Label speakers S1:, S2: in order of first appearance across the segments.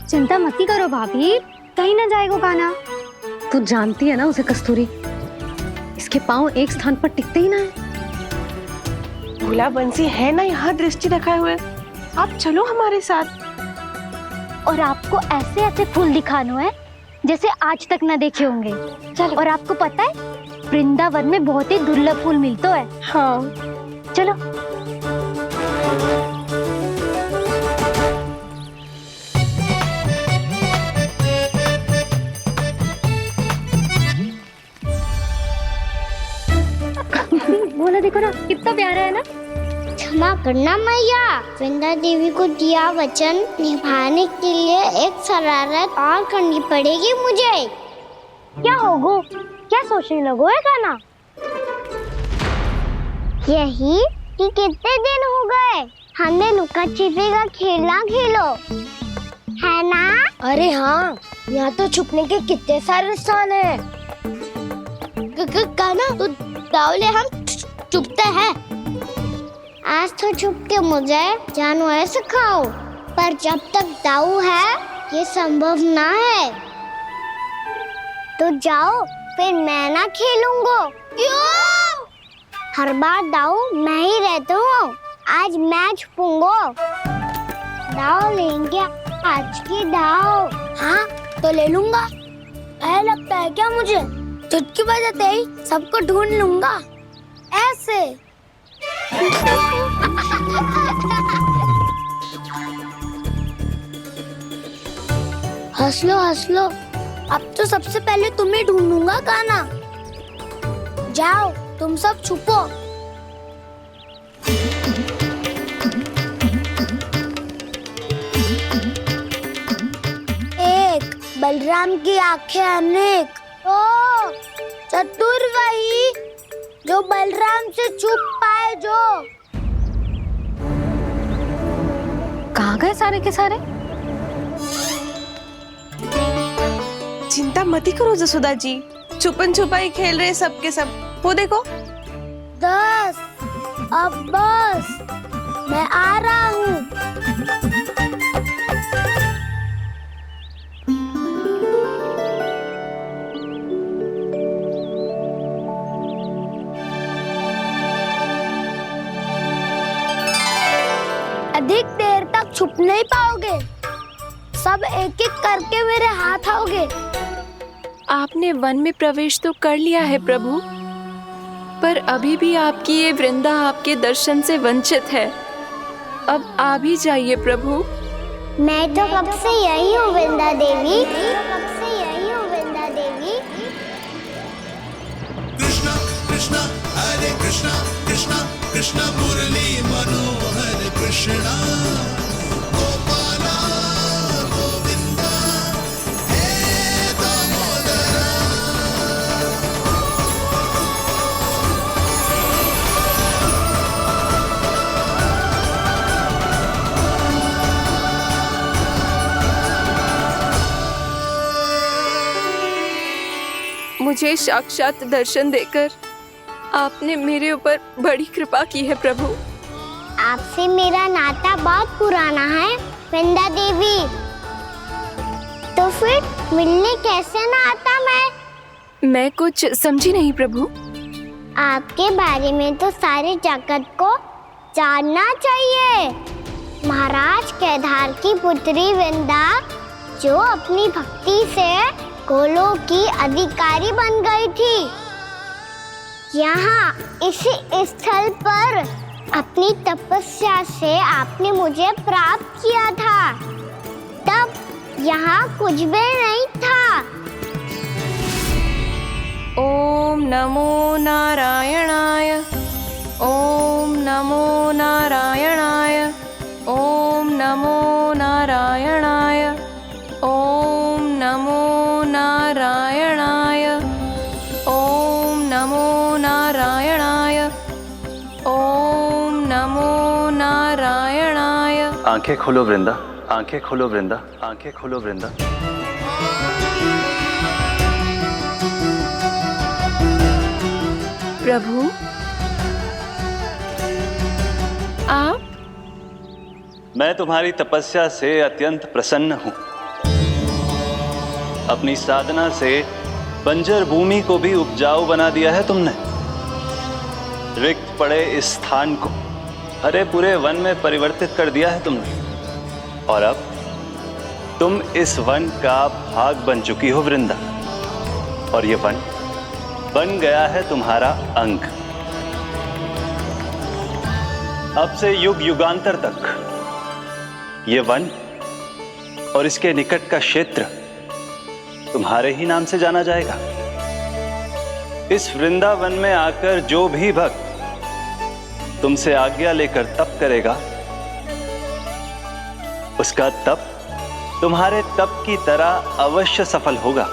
S1: चिंता मत करो भाभी, कहीं ना जाएगा गाना।
S2: तू जानती है ना उसे कस्तूरी, इसके पाँव एक स्थान पर टिकते ही ना है।
S3: भोला बंसी है ना यहाँ दृष्टि रखाए हुए, आप चलो हमारे साथ।
S1: और आपको ऐसे ऐसे फूल दिखाने हैं जैसे आज तक ना देखे होंगे। चलो। और आपको पता है वृंदावन में बहुत ही दुर्लभ फूल मिलते हैं।
S3: हाँ
S1: चलो। बोला देखो ना कितना प्यारा है ना।
S4: क्षमा करना मैया, वृंदा देवी को दिया वचन निभाने के लिए एक शरारत और करनी पड़ेगी मुझे।
S1: क्या होगो, क्या सोचने लगो है गाना?
S4: यही कि कितने दिन हो गए हमने लुका छिपी का खेलना खेलो, है ना?
S5: अरे हाँ, यहाँ तो छुपने के कितने सारे स्थान है।
S4: गाना तो दावले हम छुपते हैं। आज तो छुप के मुझे जानवर सिखाओ, पर जब तक दाऊ है ये संभव ना है। तो जाओ, फिर मैं ना खेलूंगा। क्यों? हर बार दाऊ मैं ही रहता हूँ, आज मैं छुपूंगा। दाऊ लेंगे आज की दाऊ।
S5: हाँ तो ले लूंगा। ऐसा लगता है क्या मुझे? चुटकी बजाते ही सबको ढूंढ लूंगा ऐसे। हंस लो, अब तो सबसे पहले तुम्हें ढूंढूंगा गाना। जाओ तुम सब छुपो। एक, बलराम की आंखें अनेक। ओ चतुर वही जो बलराम से छुप पाए। जो
S2: कहाँ गए सारे के सारे?
S3: चिंता मत करो जसोदा जी, छुपन छुपाई खेल रहे सब के सब। वो देखो
S5: 10, अब बस, मैं आ रहा हूँ। अधिक देर तक छुप नहीं पाओगे, सब एक एक करके मेरे हाथ आओगे।
S6: आपने वन में प्रवेश तो कर लिया है प्रभु, पर अभी भी आपकी ये वृंदा आपके दर्शन से वंचित है। अब आ भी जाइए प्रभु।
S4: मैं तो कब से यही हूँ वृंदा देवी, कब से यही हूँ वृंदा देवी।
S7: कृष्णा कृष्णा हरे कृष्णा, कृष्णा कृष्णा मुरली मनोहर कृष्णा, गोपाला गोविंदा हे दामोदरा।
S6: मुझे साक्षात दर्शन देकर आपने मेरे ऊपर बड़ी कृपा की है प्रभु।
S4: आपसे मेरा नाता बहुत पुराना है वृंदा देवी, तो फिर मिलने कैसे ना आता
S6: मैं कुछ समझी नहीं प्रभु।
S4: आपके बारे में तो सारे जगत को जानना चाहिए। महाराज केदार की पुत्री वृंदा, जो अपनी भक्ति से गोलोक की अधिकारी बन गई थी, यहाँ इसी स्थल पर अपनी तपस्या से आपने मुझे प्राप्त किया था। तब यहाँ कुछ भी नहीं था।
S6: ओम नमो नारायणाय, ओम नमो नारायणाय, ओम नमो नारायणाय, ओम नमो नारायणाय, ओम नमो नारायणाय, ओम नमो नारायणाय।
S8: आंखें खोलो वृंदा, आंखें खोलो वृंदा, आंखें खोलो वृंदा।
S6: प्रभु आप?
S8: मैं तुम्हारी तपस्या से अत्यंत प्रसन्न हूँ। अपनी साधना से बंजर भूमि को भी उपजाऊ बना दिया है तुमने। रिक्त पड़े इस स्थान को हरे पूरे वन में परिवर्तित कर दिया है तुमने। और अब तुम इस वन का भाग बन चुकी हो वृंदा, और ये वन बन गया है तुम्हारा अंग। अब से युग युगांतर तक ये वन और इसके निकट का क्षेत्र तुम्हारे ही नाम से जाना जाएगा। इस वृंदावन में आकर जो भी भक्त तुमसे आज्ञा लेकर तप करेगा, उसका तप तुम्हारे तप की तरह अवश्य सफल होगा।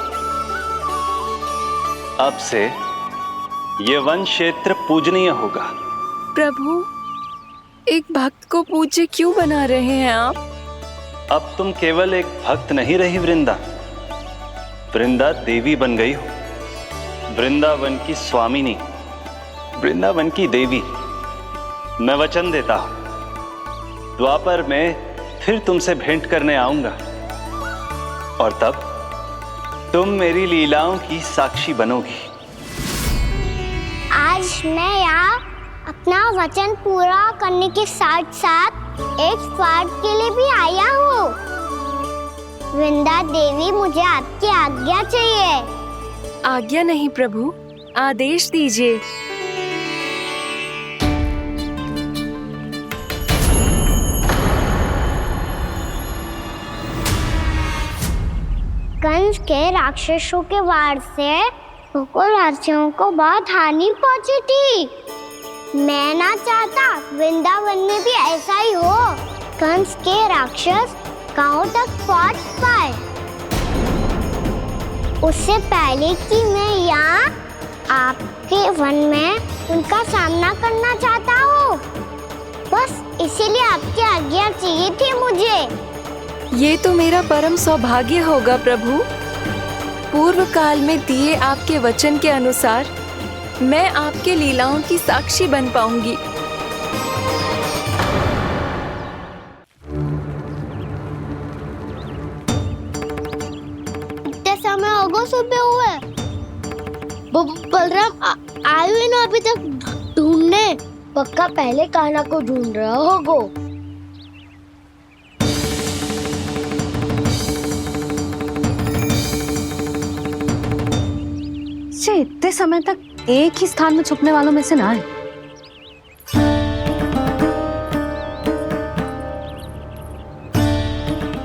S8: अब से यह वन क्षेत्र पूजनीय होगा।
S6: प्रभु, एक भक्त को पूज्य क्यों बना रहे हैं आप?
S8: अब तुम केवल एक भक्त नहीं रही वृंदा, वृंदा देवी बन गई हो। वृंदावन की स्वामिनी, वृंदावन की देवी। मैं वचन देता हूं, द्वापर में फिर तुमसे भेंट करने आऊंगा, और तब तुम मेरी लीलाओं की साक्षी बनोगी।
S4: आज मैं यहाँ अपना वचन पूरा करने के साथ साथ एक स्वार्थ के लिए भी आया हूँ। वृंदा देवी, मुझे आपकी आज्ञा चाहिए।
S6: आज्ञा नहीं प्रभु, आदेश दीजिए।
S4: कंस के राक्षसों के वार से गोकुलवासियों को बहुत हानि पहुंची थी। मैं ना चाहता वृंदावन में भी ऐसा ही हो। कंस के राक्षस गांव तक पहुंच पाए, उससे पहले कि मैं यहाँ आपके वन में उनका सामना करना चाहता हूँ। बस इसीलिए आपकी आज्ञा चाहिए थी मुझे।
S6: ये तो मेरा परम सौभाग्य होगा प्रभु। पूर्व काल में दिए आपके वचन के अनुसार मैं आपके लीलाओं की साक्षी बन पाऊंगी।
S4: इतने समय होगा सुबह हुए। बलराम आए हुए ना अभी तक ढूंढने। पक्का पहले कान्हा को ढूंढ रहा होगा।
S2: इतने समय तक एक ही स्थान में छुपने वालों में से ना है।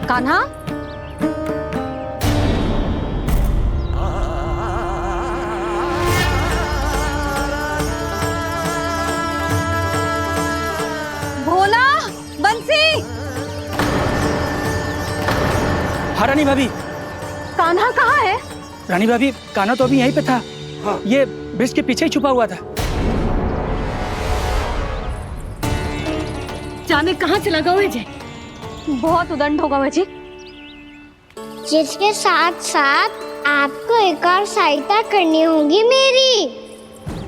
S2: कान्हा, भोला, बंसी।
S9: हाँ रानी भाभी।
S2: कान्हा कहाँ है?
S9: रानी भाभी, कान्हा तो अभी यहीं पे था। हाँ। ये ब्रिज के पीछे ही छुपा हुआ था।
S2: जाने कहाँ चला गया है? बहुत उदंड होगा वह जी।
S4: जिसके साथ साथ आपको एक और सहायता करनी होगी मेरी।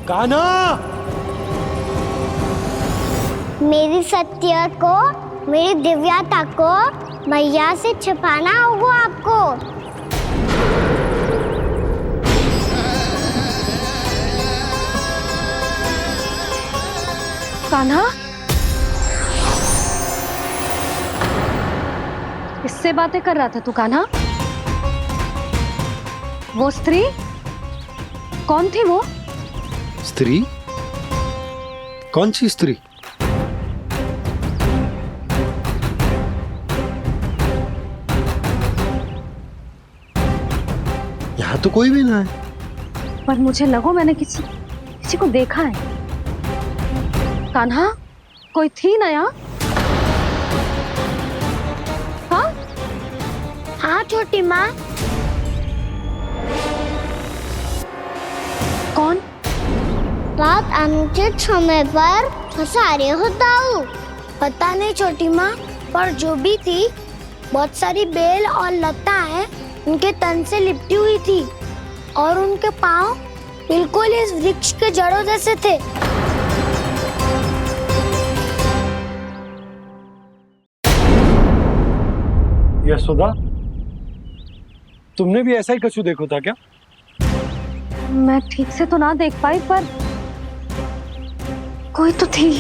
S9: कान्हा,
S4: मेरी सत्य को, मेरी दिव्यता को मैया से छिपाना होगा आपको।
S2: कान्हा, किससे बातें कर रहा था तू कान्हा? वो स्त्री कौन थी? वो
S10: स्त्री? कौन सी स्त्री? यहाँ तो कोई भी ना है।
S2: पर मुझे लगो मैंने किसी को देखा है। कान्हा, कोई थी ना यहाँ? हाँ?
S4: हाँ छोटी माँ।
S2: कौन?
S4: रात अनुचित समय पर फंसारे होता हूँ। पता नहीं छोटी माँ, पर जो भी थी, बहुत सारी बेल और लताएं उनके तन से लिपटी हुई थी और उनके पाँव बिल्कुल इस वृक्ष के जड़ों जैसे थे।
S11: यशोदा,
S10: तुमने भी ऐसा ही कछु देखो था क्या?
S2: मैं ठीक से तो ना देख पाई, पर कोई तो थी।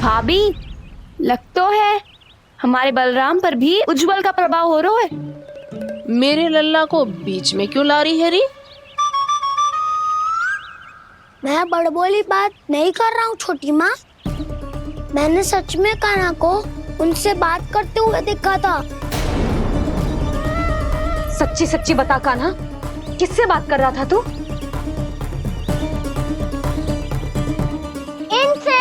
S6: भाभी, लग तो है हमारे बलराम पर भी उज्जवल का प्रभाव हो रहा है।
S3: मेरे लल्ला को बीच में क्यों ला रही है री?
S5: मैं बड़बोली बात नहीं कर रहा हूँ छोटी माँ। मैंने सच में कान्हा को उनसे बात करते हुए देखा था।
S2: सच्ची सच्ची बता कान्हा, किससे बात कर रहा था तू?
S4: इनसे।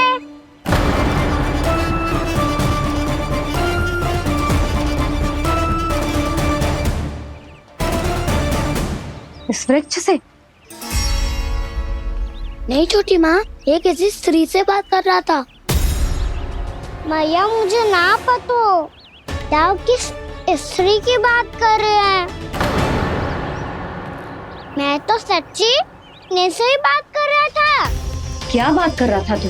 S2: इस वृक्ष से?
S5: नहीं छोटी माँ, ये किसी स्त्री से बात कर रहा था।
S4: मैया मुझे ना पतो, दाऊ किस स्त्री की बात कर रहे हैं। मैं तो सच्ची ने से ही बात कर रहा था।
S2: क्या बात कर रहा था तू?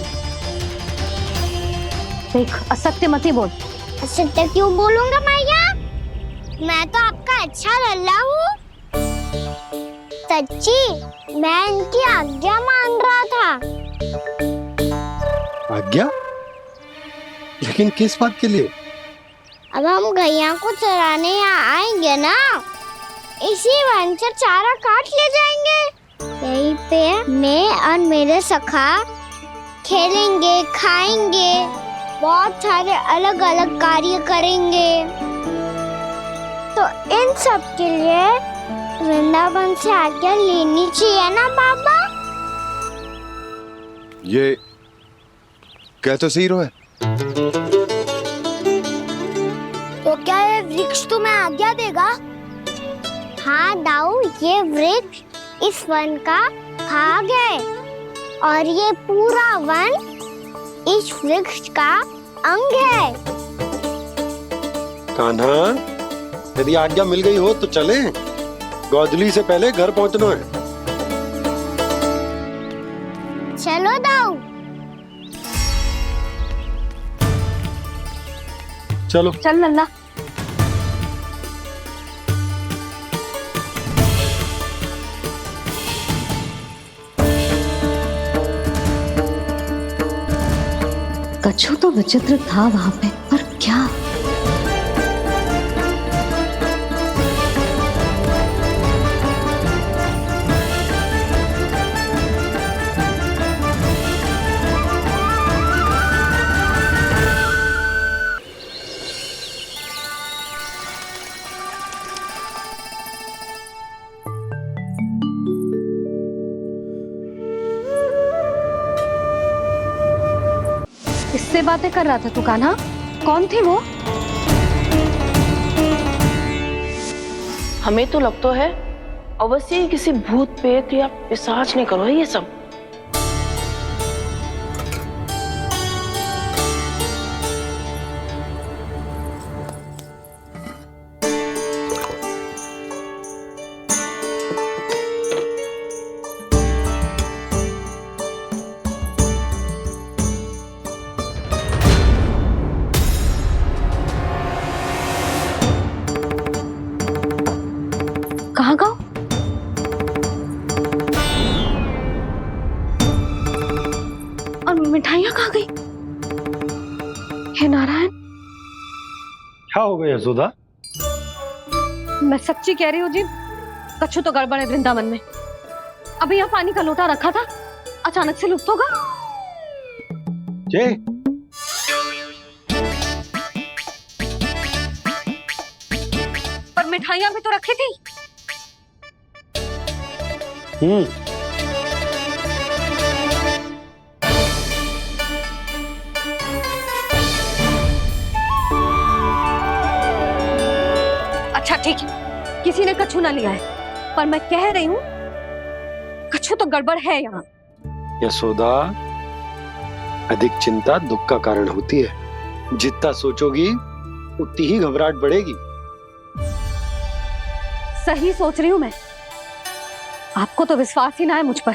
S2: देख, असत्य मत ही बोल।
S4: असत्य क्यों बोलूंगा मैया? मैं तो आपका अच्छा लल्ला हूँ। सच्ची मैं इनकी आज्ञा मान रहा था।
S10: आज्ञा? लेकिन किस बात के लिए?
S4: अब हम गैया को चराने यहाँ आएंगे ना, इसी वन से चारा काट ले जाएंगे। यहीं पे मैं और मेरे सखा खेलेंगे, खाएंगे, बहुत सारे अलग अलग कार्य करेंगे। तो इन सब के लिए वृंदावन से आज्ञा लेनी चाहिए ना बाबा?
S11: ये कह तो सही रहा है।
S5: तो क्या ये वृक्ष तुम्हें आज्ञा देगा?
S4: हाँ दाऊ, ये वृक्ष इस वन का भाग है और ये पूरा वन इस वृक्ष का अंग है।
S10: कान्हा, यदि आज्ञा मिल गई हो तो चले। गोधूली से पहले घर पहुंचना है।
S4: चलो दाऊ।
S10: चलो
S2: चल लल्ला। कछु तो विचित्र था वहां पे, पर क्या? किससे बातें कर रहा था तू कान्हा? कौन थे वो?
S3: हमें तो लगता है अवश्य ही किसी भूत प्रेत या पिशाच ने करो है ये सब।
S2: कहाँ गाँव? और मिठाइयाँ कहाँ गई? हे नारायण!
S10: क्या हो गया यशोदा?
S2: मैं सच्ची कह रही हूँ जी, कछु तो गड़बड़ है वृंदावन में। अभी यहाँ पानी का लोटा रखा था, अचानक से लुप्त होगा।
S10: जय,
S2: पर मिठाइयाँ भी तो रखी थी। अच्छा ठीक है, किसी ने कछु ना लिया है, पर मैं कह रही हूँ कछु तो गड़बड़ है यहाँ।
S10: यशोदा, अधिक चिंता दुख का कारण होती है। जितना सोचोगी उतनी ही घबराहट बढ़ेगी।
S2: सही सोच रही हूँ मैं। आपको तो विश्वास ही ना है मुझ पर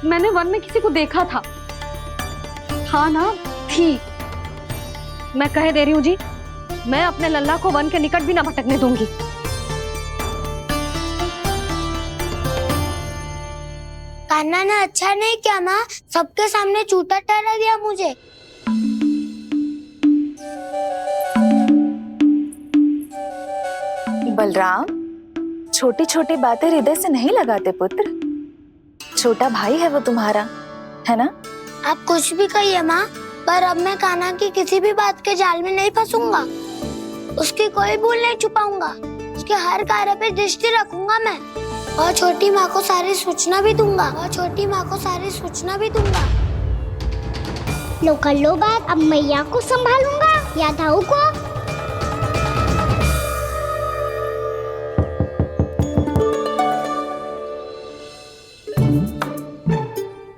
S2: मैंने वन में किसी को देखा था। हाँ ना, थी। मैं कह दे रही हूँ जी, मैं अपने लल्ला को वन के निकट भी ना भटकने दूंगी।
S5: कान्हा ने अच्छा नहीं किया माँ, सबके सामने झूठा ठहरा दिया मुझे।
S12: बलराम, छोटी छोटी बातें हृदय से नहीं लगाते पुत्र। छोटा भाई है वो तुम्हारा, है ना?
S5: आप कुछ भी कहिए माँ, पर अब मैं कान्हा की किसी भी बात के जाल में नहीं फंसूंगा। उसकी कोई भूल नहीं छुपाऊंगा। उसके हर कार्य पे दृष्टि रखूंगा मैं, और छोटी माँ को सारी सूचना भी दूंगा।
S4: लो कर लो बात, अब मैया को संभालूंगा या दाऊ को।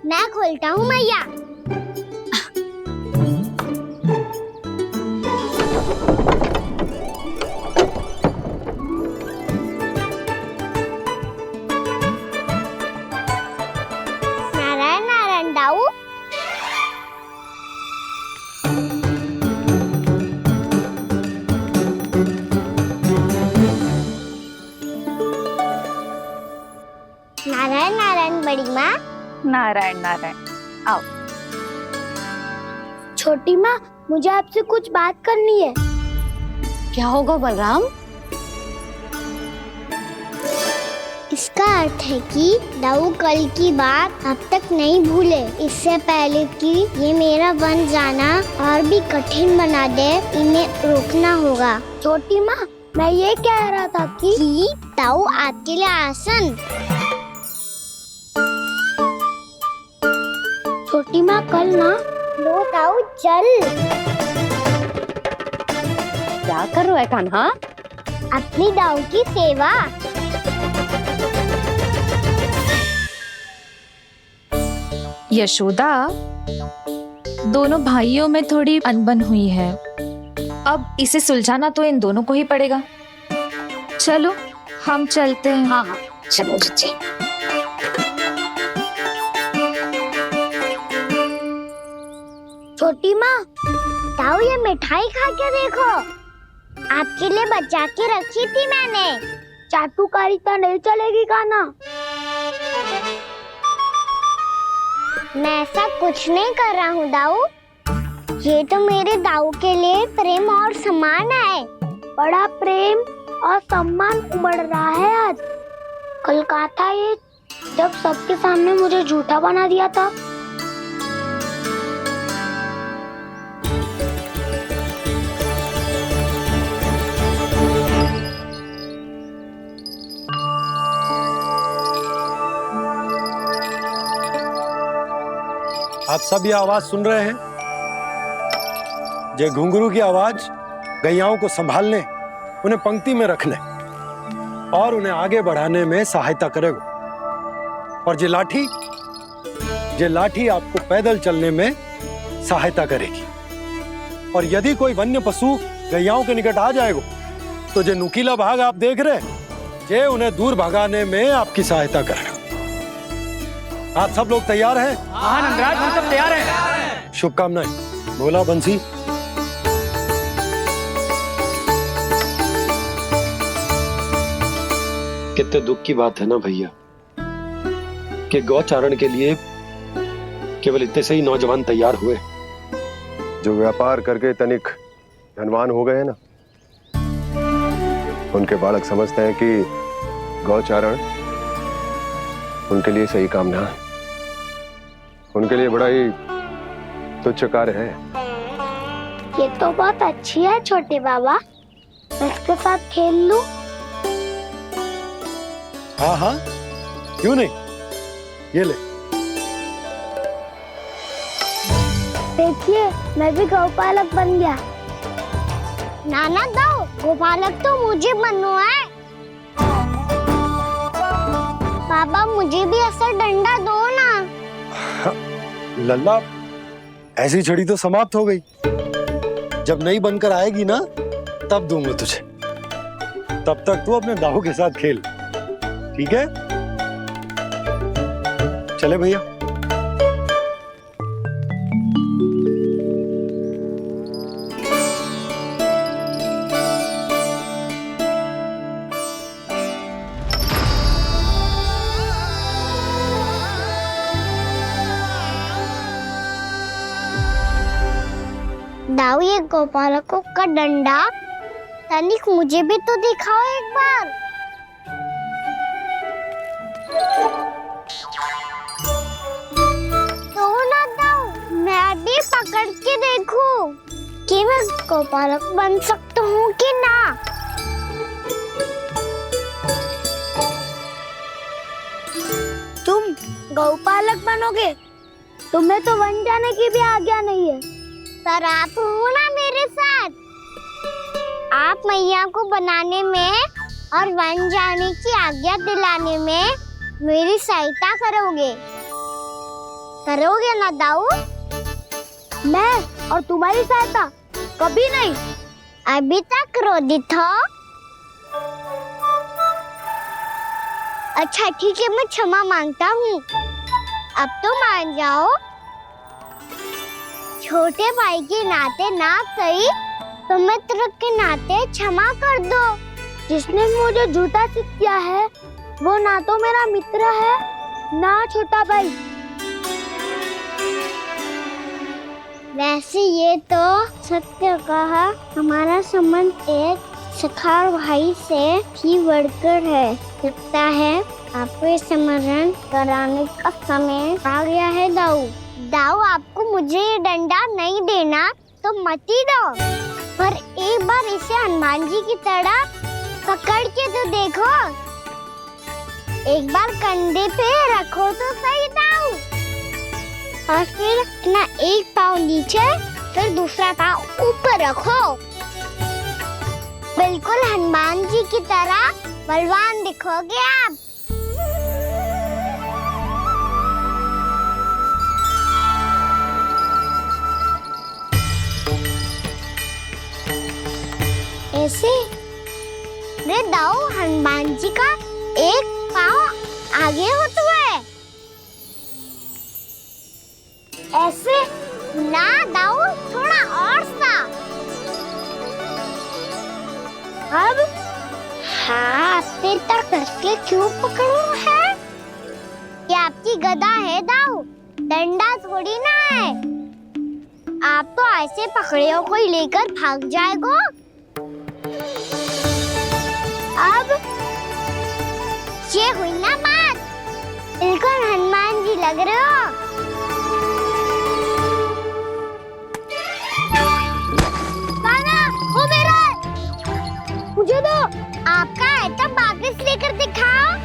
S4: मैं खोलता हूँ मैया। नारायण नारायण दाऊ। नारायण नारायण बड़ी माँ।
S12: नारायण नारायण, आओ।
S5: छोटी माँ, मुझे आपसे कुछ बात करनी है।
S2: क्या होगा बलराम?
S4: इसका अर्थ है कि दाऊ कल की बात अब तक नहीं भूले। इससे पहले कि ये मेरा वन जाना और भी कठिन बना दे, इन्हें रोकना होगा।
S5: छोटी माँ, मैं ये कह रहा था कि
S4: दाऊ आपके लिए आसन।
S5: छोटी माँ, कल ना
S4: लो दाऊ चल।
S2: क्या कर रहा है कान्हा?
S4: अपनी दाऊ की सेवा।
S12: यशोदा, दोनों भाइयों में थोड़ी अनबन हुई है। अब इसे सुलझाना तो इन दोनों को ही पड़ेगा। चलो हम चलते हैं।
S2: हाँ हाँ,
S12: चलो जी।
S5: छोटी माँ,
S4: दाऊ ये मिठाई खा के देखो, आपके लिए बचा के रखी थी मैंने।
S5: चाटुकारिता नहीं चलेगी कान्हा।
S4: मैं ऐसा कुछ नहीं कर रहा हूँ दाऊ। ये तो मेरे दाऊ के लिए प्रेम और सम्मान है।
S5: बड़ा प्रेम और सम्मान उमड़ रहा है आज। कल कहा था ये, जब सबके सामने मुझे झूठा बना दिया था।
S10: आप सब ये आवाज सुन रहे हैं? ये घुंघरू की आवाज गैयाओं को संभालने, उन्हें पंक्ति में रखने और उन्हें आगे बढ़ाने में सहायता करेगा। और ये लाठी आपको पैदल चलने में सहायता करेगी। और यदि कोई वन्य पशु गैयाओं के निकट आ जाएगा तो ये नुकीला भाग आप देख रहे हैं, ये उन्हें दूर भगाने में आपकी सहायता करेगा। आप सब लोग तैयार हैं?
S9: हाँ नंदराज, हम सब तैयार हैं।
S10: शुभकामनाएं। बोला बंसी। कितने दुख की बात है ना भैया कि गौचारण के लिए केवल इतने से ही नौजवान तैयार हुए।
S11: जो व्यापार करके तनिक धनवान हो गए हैं ना, उनके बालक समझते हैं कि गौचारण उनके लिए सही काम ना है, उनके लिए बड़ा ही तुच्छ कार्य है।
S5: ये तो बहुत अच्छी है छोटे बाबा, मैं इसके साथ खेल लूं?
S10: हाँ हाँ, क्यों नहीं, ये ले।
S5: देखिए, मैं भी गौपालक बन गया।
S4: नाना दाऊ, गोपालक तो मुझे बनना है। बाबा मुझे भी ऐसा डंडा दो ना।
S10: लल्ला, ऐसी छड़ी तो समाप्त हो गई। जब नई बनकर आएगी ना, तब दूंगा तुझे। तब तक तू अपने दाऊ के साथ खेल, ठीक है? चले भैया।
S4: दाऊ, ये गोपालकों का डंडा तनिक मुझे भी तो दिखाओ एक बार। तो ना दाऊ, मैं भी पकड़ के देखूं कि मैं गोपालक बन सकता हूँ कि ना।
S5: तुम गौपालक बनोगे? तुम्हें तो वन जाने की भी आज्ञा नहीं है।
S4: पर आप हो ना मेरे साथ। आप मैया को बनाने में और वन जाने की आज्ञा दिलाने में मेरी सहायता करोगे ना दाऊ?
S5: मैं और तुम्हारी सहायता कभी नहीं।
S4: अभी तक क्रोधित हो? अच्छा ठीक है, मैं क्षमा मांगता हूँ। अब तो मान जाओ। छोटे भाई के नाते ना सही तो मित्र के नाते क्षमा कर दो।
S5: जिसने मुझे जूता किया है वो ना तो मेरा मित्र है ना छोटा भाई।
S4: वैसे ये तो सत्य कहा, हमारा संबंध एक सखार भाई से भी बढ़कर है। लगता है आपको स्मरण कराने का समय आ गया है दाऊ। दाऊ, आपको मुझे ये डंडा नहीं देना तो मत ही दो, पर एक बार इसे हनुमान जी की तरह पकड़ के तो देखो। एक बार कंधे पे रखो तो सही दाऊ, और फिर अपना एक पाँव नीचे फिर दूसरा पाँव ऊपर रखो। बिल्कुल हनुमान जी की तरह बलवान दिखोगे आप। ऐसे रे दाऊ, हनुमान जी का एक पाँव आगे होता है। ऐसे ना दाऊ, थोड़ा और सा। अब हाथ पे तक कसके क्यों पकड़ो है? ये आपकी गदा है दाऊ, डंडा थोड़ी ना है। आप तो ऐसे पकड़ियों को ही लेकर भाग जाएगो। अब ये हुई ना बात, बिल्कुल हनुमान जी लग रहे हो। काना, वो मेरा, मुझे दो। आपका है तो वापस लेकर दिखाओ।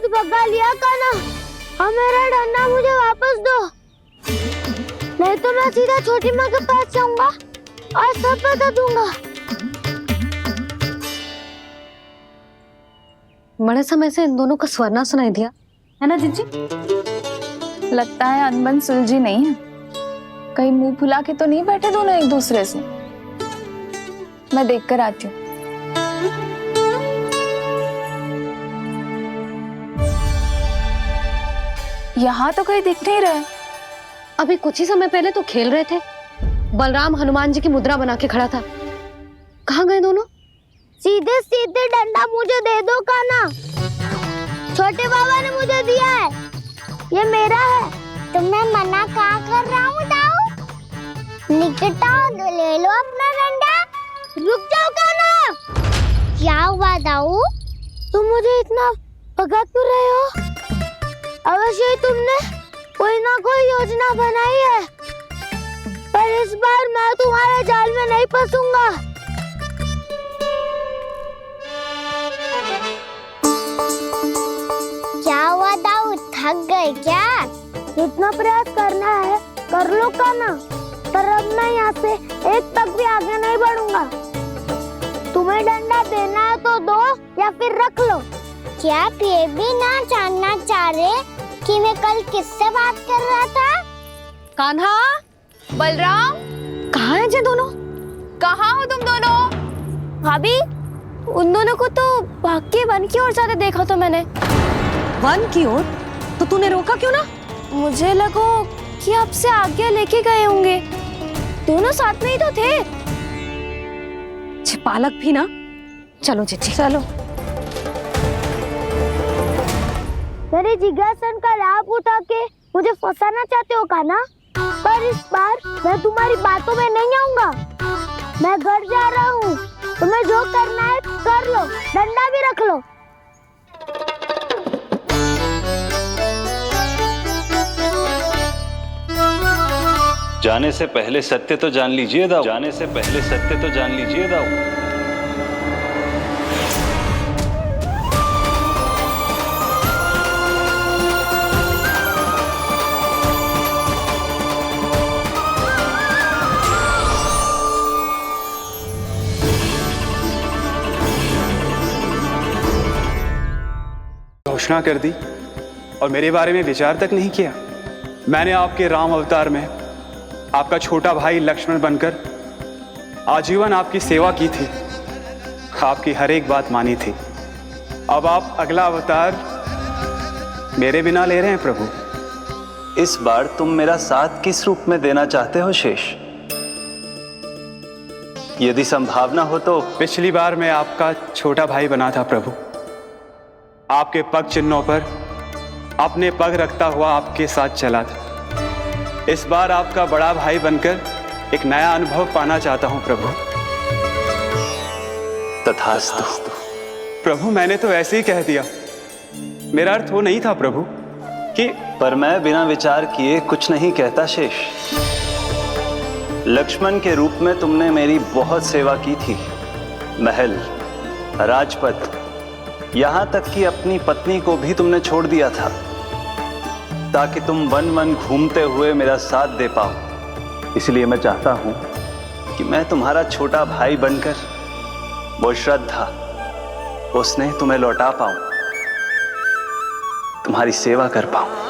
S5: भगा लिया काना, अब मेरा डंडा मुझे वापस दो, नहीं तो मैं सीधा छोटी माँ के पास जाऊंगा और सब बता दूंगा।
S2: बड़े समय से इन दोनों का स्वर ना सुनाई दिया है ना जीजी?
S12: लगता है अनबन सुलझी नहीं है। कहीं मुंह फुला के तो नहीं बैठे दोनों एक दूसरे से। मैं देख कर आती हूँ। यहाँ तो कहीं दिख नहीं रहा।
S2: अभी कुछ ही समय पहले तो खेल रहे थे। बलराम हनुमान जी की मुद्रा बना के खड़ा था। कहाँ गए दोनों?
S5: सीधे सीधे डंडा मुझे दे दो काना, छोटे बाबा ने मुझे दिया है, ये मेरा है।
S4: तो मैं मना कहाँ कर रहा हूँ दाऊ? निकट आओ तो ले लो अपना डंडा।
S5: रुक जाओ काना।
S4: क्या हुआ दाऊ?
S5: तुम मुझे इतना भगा क्यों रहे हो? अवश्य ही तुमने कोई ना कोई योजना बनाई है, पर इस बार मैं तुम्हारे जाल में नहीं फंसूंगा।
S4: क्या हुआ दाऊ, थक गए क्या?
S5: जितना प्रयास करना है कर लो कान्हा, पर अब मैं यहाँ से एक तक भी आगे नहीं बढ़ूंगा। तुम्हें डंडा देना है तो दो या फिर रख लो। क्या आप ये भी ना जानना चाह रहे कि मैं कल किससे बात कर रहा था?
S2: कान्हा,
S12: बलराम,
S2: कहाँ है ये दोनों?
S12: कहाँ हो तुम दोनों?
S5: भाभी, उन दोनों को तो भाग के वन की ओर जाते देखा तो मैंने।
S2: वन की ओर? तो तूने रोका क्यों ना?
S5: मुझे लगा कि आपसे आगे लेके गए होंगे। दोनों साथ में ही तो थे।
S2: पालक भी ना। चलो चिट्ठी, चलो।
S5: मेरे जिज्ञासन का लाभ उठा के मुझे फंसाना चाहते हो कान्हा? पर इस बार मैं तुम्हारी बातों में नहीं आऊंगा। मैं घर जा रहा हूँ। तुम्हें जो करना है कर लो, डंडा भी रख लो।
S8: जाने से पहले सत्य तो जान लीजिए दाऊ। जाने से पहले सत्य तो जान लीजिए दाऊ।
S13: घोषणा कर दी और मेरे बारे में विचार तक नहीं किया। मैंने आपके राम अवतार में आपका छोटा भाई लक्ष्मण बनकर आजीवन आपकी सेवा की थी, आपकी हर एक बात मानी थी। अब आप अगला अवतार मेरे बिना ले रहे हैं प्रभु।
S8: इस बार तुम मेरा साथ किस रूप में देना चाहते हो शेष? यदि संभावना हो तो।
S13: पिछली बार मैं आपका छोटा भाई बना था प्रभु, आपके पग चिन्हों पर अपने पग रखता हुआ आपके साथ चला था। इस बार आपका बड़ा भाई बनकर एक नया अनुभव पाना चाहता हूं प्रभु।
S8: तथास्तु।
S13: प्रभु, मैंने तो ऐसे ही कह दिया, मेरा अर्थ वो नहीं था प्रभु कि।
S8: पर मैं बिना विचार किए कुछ नहीं कहता शेष। लक्ष्मण के रूप में तुमने मेरी बहुत सेवा की थी। महल, राजपथ, यहां तक कि अपनी पत्नी को भी तुमने छोड़ दिया था ताकि तुम वन वन घूमते हुए मेरा साथ दे पाओ। इसलिए मैं चाहता हूं कि मैं तुम्हारा छोटा भाई बनकर वो श्रद्धा, वो स्नेह तुम्हें लौटा पाऊं, तुम्हारी सेवा कर पाऊं।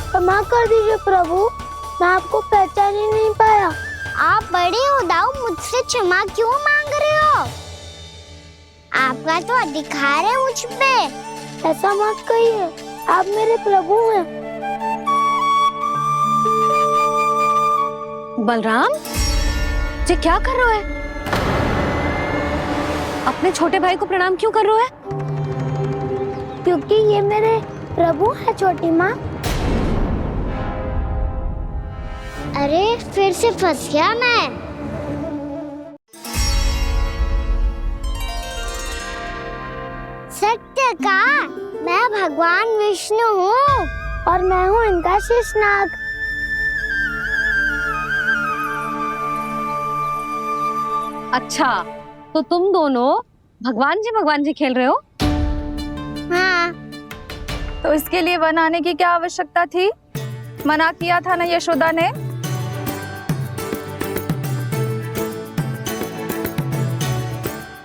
S5: क्षमा कर दीजिए प्रभु, मैं आपको पहचान ही नहीं पाया।
S4: आप बड़े हो दाऊ, मुझसे क्षमा क्यों मांग रहे हो? आपका तो अधिकार है मुझ पे।
S5: ऐसा मत कहिए, आप मेरे प्रभु हैं।
S2: बलराम, ये क्या कर रहा है? अपने छोटे भाई को प्रणाम क्यों कर रहा है?
S5: क्योंकि ये मेरे प्रभु है छोटी माँ।
S4: अरे फिर से फंस गया मैं। सत्य का, मैं भगवान विष्णु हूँ
S5: और मैं हूँ इनका शेषनाग।
S2: अच्छा, तो तुम दोनों भगवान जी खेल रहे हो?
S4: हाँ।
S12: तो इसके लिए वन आने की क्या आवश्यकता थी? मना किया था ना यशोदा ने।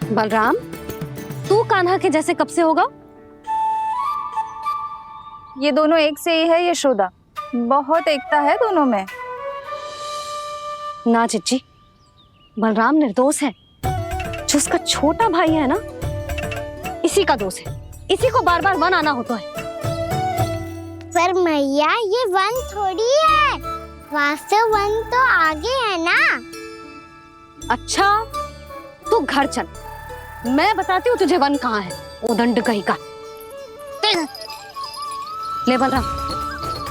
S2: बलराम, तू कान्हा के जैसे कब से होगा?
S12: ये दोनों एक से ही है यशोदा, बहुत एकता है दोनों में।
S2: ना चिच्ची, बलराम निर्दोष है। जो उसका छोटा भाई है ना, इसी का दोष है। इसी को बार बार वन आना होता है।
S4: पर मैया, ये वन थोड़ी है, वास्तव वन तो आगे है ना।
S2: अच्छा, तू घर चल, मैं बताती हूँ तुझे वन कहाँ है। उदंड कहीं का। ले बलराम,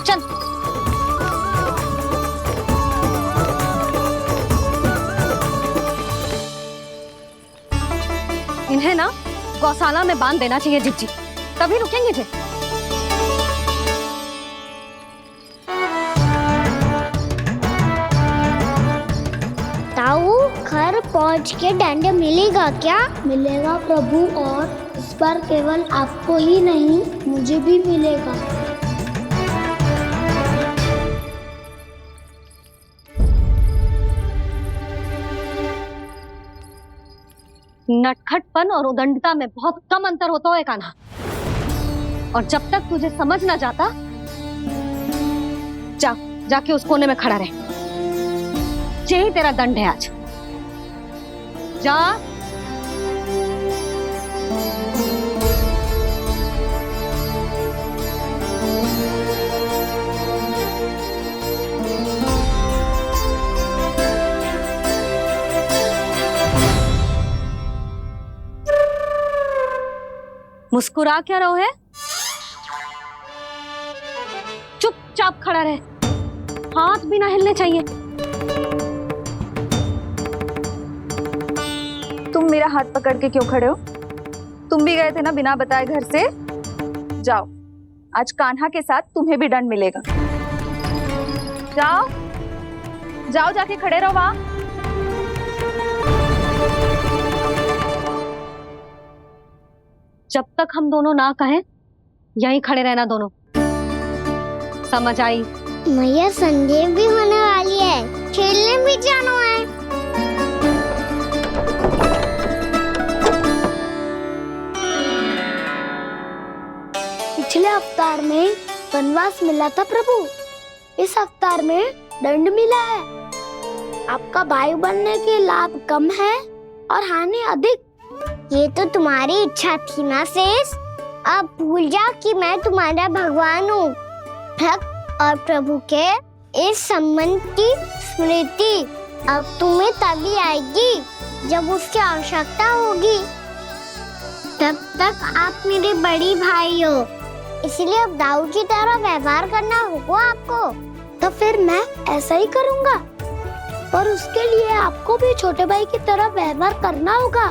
S2: चल। इन्हें ना गौशाला में बांध देना चाहिए जिज्जी, तभी रुकेंगे जे।
S4: घर पहुंच के दंड मिलेगा क्या?
S5: मिलेगा प्रभु, और इस बार केवल आपको ही नहीं मुझे भी मिलेगा।
S2: नटखटपन और उदंडता में बहुत कम अंतर होता है कान्हा, और जब तक तुझे समझ ना जाता, जाके उस कोने में खड़ा रहे। यही तेरा दंड है आज। जा। मुस्कुरा क्या रहो है? चुपचाप खड़ा रहे, हाथ भी ना हिलने चाहिए।
S12: तुम मेरा हाथ पकड़ के क्यों खड़े हो? तुम भी गए थे ना बिना बताए घर से। जाओ, आज कान्हा के साथ तुम्हें भी दंड मिलेगा। जाओ जाओ, जाके खड़े रहो वहां।
S2: जब तक हम दोनों ना कहें, यहीं खड़े रहना दोनों। समझ आई?
S4: मैया संध्या भी होने वाली है, खेलने भी जाना है।
S5: पिछले अवतार में वनवास मिला था प्रभु, इस अवतार में दंड मिला है। आपका भाई बनने के लाभ कम है और हानि अधिक।
S4: ये तो तुम्हारी इच्छा थी ना शेष। अब भूल जा कि मैं तुम्हारा भगवान हूँ। भक्त और प्रभु के इस संबंध की स्मृति अब तुम्हें तभी आएगी जब उसकी आवश्यकता होगी। तब तक आप मेरे बड़ी भाई हो, इसलिए अब दाऊ की तरह व्यवहार करना होगा आपको।
S5: तो फिर मैं ऐसा ही करूँगा, पर उसके लिए आपको भी छोटे भाई की तरह व्यवहार करना होगा।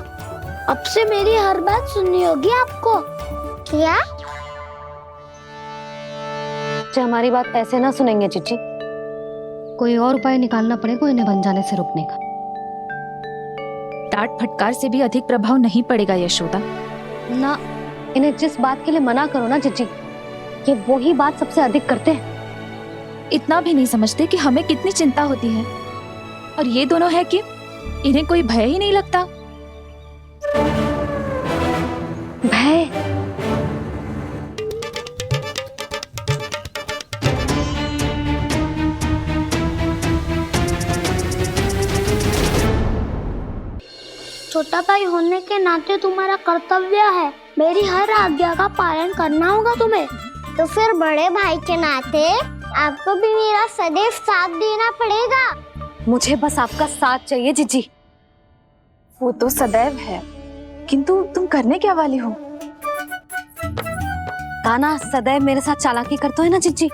S5: अब से मेरी हर बात सुननी होगी आपको।
S4: क्या?
S2: हमारी बात ऐसे ना सुनेंगे चिच्ची, कोई और उपाय निकालना पड़ेगा इन्हें बन जाने से रुकने का।
S12: डांट फटकार से भी अधिक प्रभाव नहीं पड़ेगा यशोदा।
S2: ना, इन्हें जिस बात के लिए मना करो ना चिच्ची, ये वही बात सबसे अधिक करते हैं।
S12: इतना भी नहीं समझते कि हमें कितनी चिंता होती है, और ये दोनों है कि इन्हें कोई भय ही नहीं लगता।
S2: भय?
S5: छोटा भाई होने के नाते तुम्हारा कर्तव्य है, मेरी हर आज्ञा का पालन करना होगा तुम्हें।
S4: तो फिर बड़े भाई के नाते आपको भी मेरा सदैव साथ देना पड़ेगा।
S2: मुझे बस आपका साथ चाहिए जीजी।
S12: वो तो सदैव है, किंतु तुम करने क्या वाली हो?
S2: कान्हा सदैव मेरे साथ चालाकी करता है ना जीजी,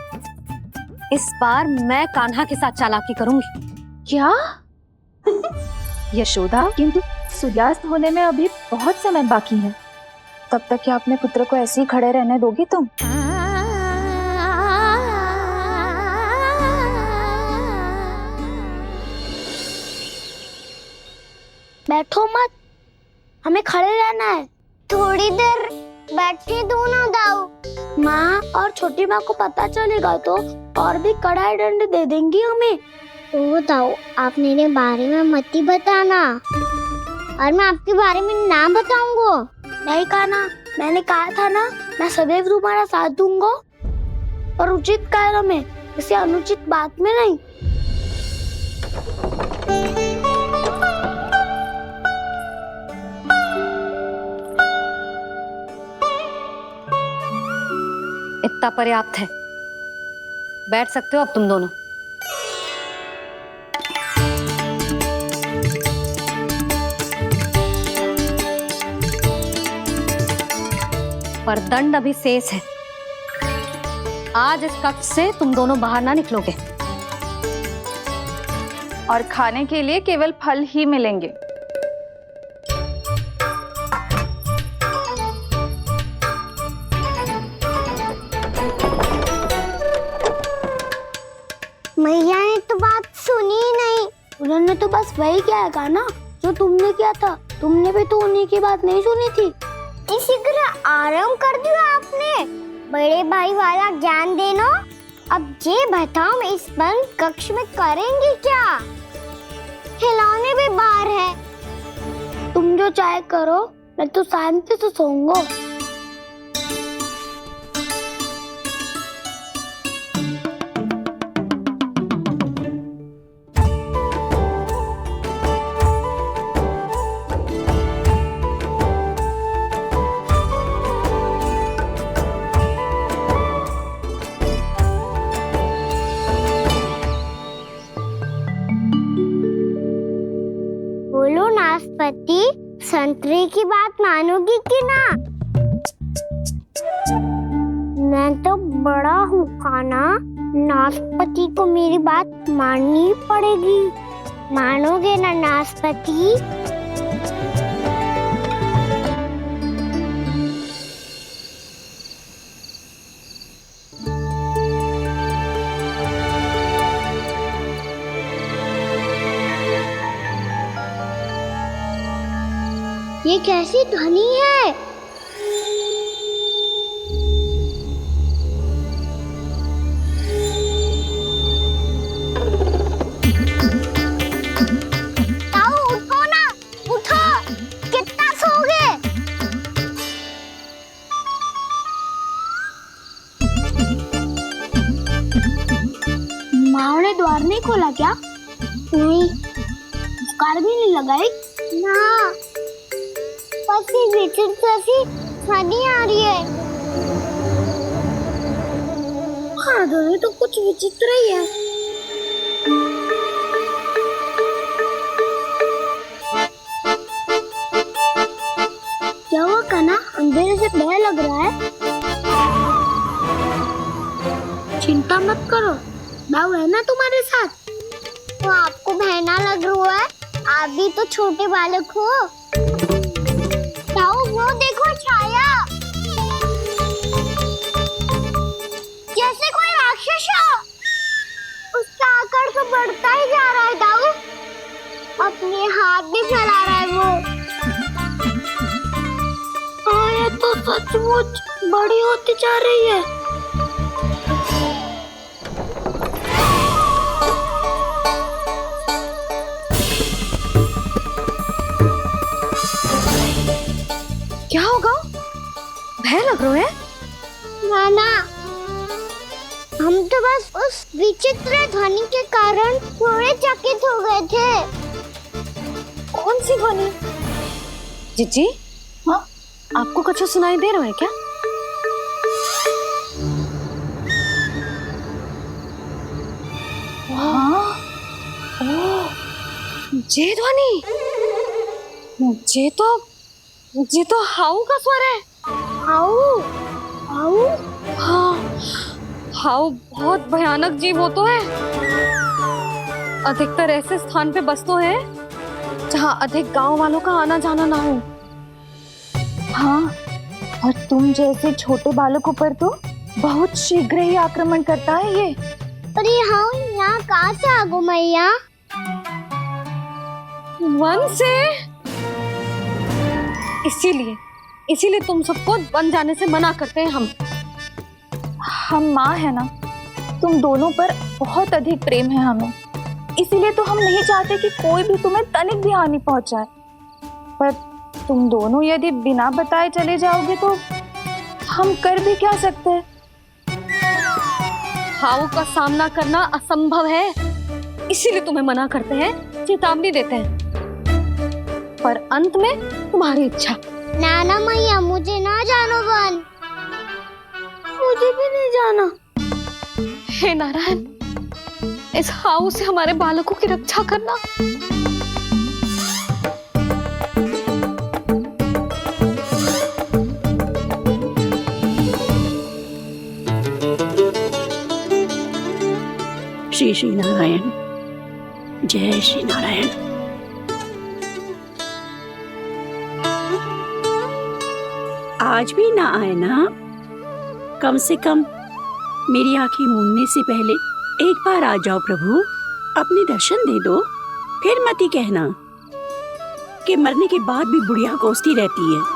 S2: इस बार मैं कान्हा के साथ चालाकी करूंगी।
S12: क्या? यशोदा, किंतु सूर्यास्त होने में अभी बहुत समय बाकी है, तब तक क्या अपने पुत्र को ऐसे ही खड़े रहने दोगी तुम?
S5: बैठो मत, हमें खड़े रहना है।
S4: थोड़ी देर बैठे दो ना दाऊ।
S5: माँ और छोटी माँ को पता चलेगा तो और भी कड़ा दंड दे देंगी हमें।
S4: ओ दाऊ, आप मेरे बारे में मत ही बताना, और मैं आपके बारे में ना बताऊंगा।
S5: नहीं कान्हा, मैंने कहा था ना, मैं सदैव तुम्हारा साथ दूंगा, और उचित कार्य में, किसी अनुचित बात में नहीं।
S2: इतना पर्याप्त है, बैठ सकते हो अब तुम दोनों। पर दंड अभी शेष है। आज इस कक्ष से तुम दोनों बाहर ना निकलोगे,
S12: और खाने के लिए केवल फल ही मिलेंगे।
S4: मैया ने तो बात सुनी ही नहीं,
S5: उन्होंने तो बस वही किया है ना जो तुमने किया था। तुमने भी तो उन्हीं की बात नहीं सुनी थी।
S4: इसी तरह आराम कर दिया आपने। बड़े भाई वाला ज्ञान देना। अब ये बताओ इस बंद कक्ष में करेंगे क्या? खिलौने भी बाहर है।
S5: तुम जो चाहे करो, मैं तो शांति से सोऊंगा।
S4: बोलो नाशपाती, संतरे की बात मानोगी कि ना? मैं तो बड़ा हूँ खाना, नाशपाती को मेरी बात माननी पड़ेगी। मानोगे ना नाशपाती? ये कैसी ध्वनि है? ताऊ उठो ना, उठो। कितना सोओगे?
S5: माँ ने द्वार नहीं खोला क्या?
S4: नहीं।
S5: कार भी नहीं लगाई?
S4: ना, बस ये विचित्र सी ध्वनि आ रही है।
S5: हाँ, ध्वनि तो कुछ विचित्र ही है। क्या हुआ कान्हा? अंधेरे से भय लग रहा है। चिंता मत करो, दाऊ है ना तुम्हारे साथ।
S4: तो आपको बहना लग रहा है? आप भी तो छोटे बालक हो। ताऊ वो देखो छाया, जैसे कोई राक्षस हो। उसका आकार तो बढ़ता ही जा रहा है ताऊ। अपने हाथ भी फैला रहा है वो।
S5: हाँ, ये तो सचमुच बड़ी होती जा रही है।
S2: क्या होगा? भय लग रहा है?
S4: नाना, हम तो बस उस विचित्र ध्वनि के कारण थोड़े चकित हो गए थे।
S2: कौन सी ध्वनि? जीजी, हाँ, आपको कुछ सुनाई दे रहा है क्या? हाँ, ओह, ये ध्वनि, ये तो हाउ का स्वर है।
S4: How, how?
S2: हाँ, हाउ बहुत भयानक जीव हो तो है। अधिकतर ऐसे स्थान पे बस तो है जहाँ अधिक गांव वालों का आना जाना ना हो।
S12: हाँ, और तुम जैसे छोटे बालकों पर तो बहुत शीघ्र ही आक्रमण करता है ये।
S4: पर ये हाउ यहाँ कहाँ से आ गो मैया?
S2: वन से। इसीलिए तुम सबको वन जाने से मना करते हैं
S12: हम माँ है ना, तुम दोनों पर बहुत अधिक प्रेम है हमें, इसीलिए तो हम नहीं चाहते कि कोई भी तुम्हें तनिक भी हानि पहुंचाए। पर तुम दोनों यदि बिना बताए चले जाओगे तो हम कर भी क्या सकते हैं?
S2: हाउ का सामना करना असंभव है, इसीलिए तुम्हें मना करते हैं, चेतावनी देते हैं। पर अंत में तुम्हारी इच्छा।
S4: नाना मैया, मुझे ना जानो वन।
S5: मुझे भी नहीं जाना।
S2: हे नारायण, इस हाउ से हमारे बालकों की रक्षा करना।
S14: श्री श्री नारायण, जय श्री नारायण। आज भी ना आए ना? कम से कम मेरी आंखें मूंदने से पहले एक बार आ जाओ प्रभु, अपने दर्शन दे दो। फिर मत ही कहना कि मरने के बाद भी बुढ़िया कोसती रहती है।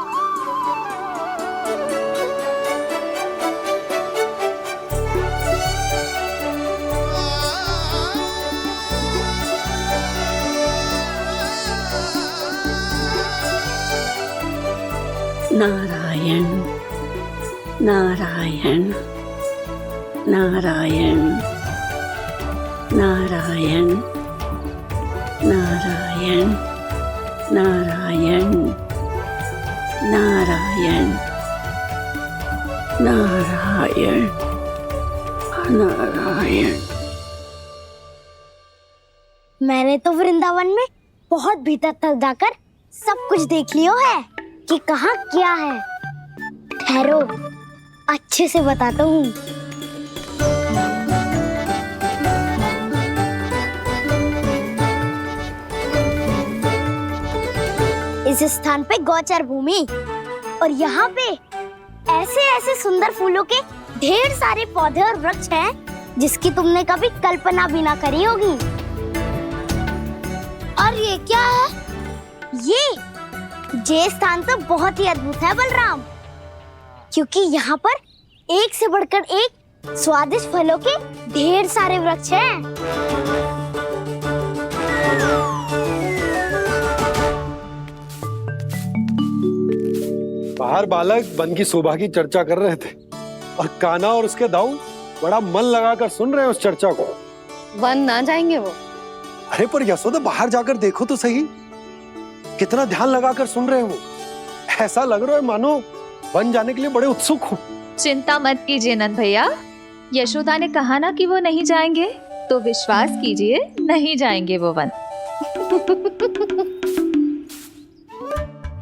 S14: नारायण नारायण नारायण नारायण नारायण नारायण नारायण नारायण नारायण।
S4: मैंने तो वृंदावन में बहुत भीतर तक जाकर सब कुछ देख लियो है कि कहाँ क्या है। ठहरो, अच्छे से बताता हूँ। इस स्थान पे गौचर भूमि और यहाँ पे ऐसे ऐसे सुंदर फूलों के ढेर सारे पौधे और वृक्ष हैं जिसकी तुमने कभी कल्पना भी ना करी होगी। और ये क्या है? ये स्थान तो बहुत ही अद्भुत है बलराम, क्योंकि यहाँ पर एक से बढ़कर एक स्वादिष्ट फलों के ढेर सारे वृक्ष हैं।
S10: बाहर बालक वन की शोभा की चर्चा कर रहे थे और कान्हा और उसके दाऊ बड़ा मन लगाकर सुन रहे हैं उस चर्चा को।
S2: वन ना जाएंगे वो?
S10: अरे पर यशोदा बाहर जाकर देखो तो सही, कितना ध्यान लगाकर सुन रहे हैं वो। ऐसा लग रहा है मानो वन जाने के लिए बड़े उत्सुक हो।
S12: चिंता मत कीजिए नंद भैया, यशोदा ने कहा ना कि वो नहीं जाएंगे, तो विश्वास कीजिए नहीं जाएंगे वो वन।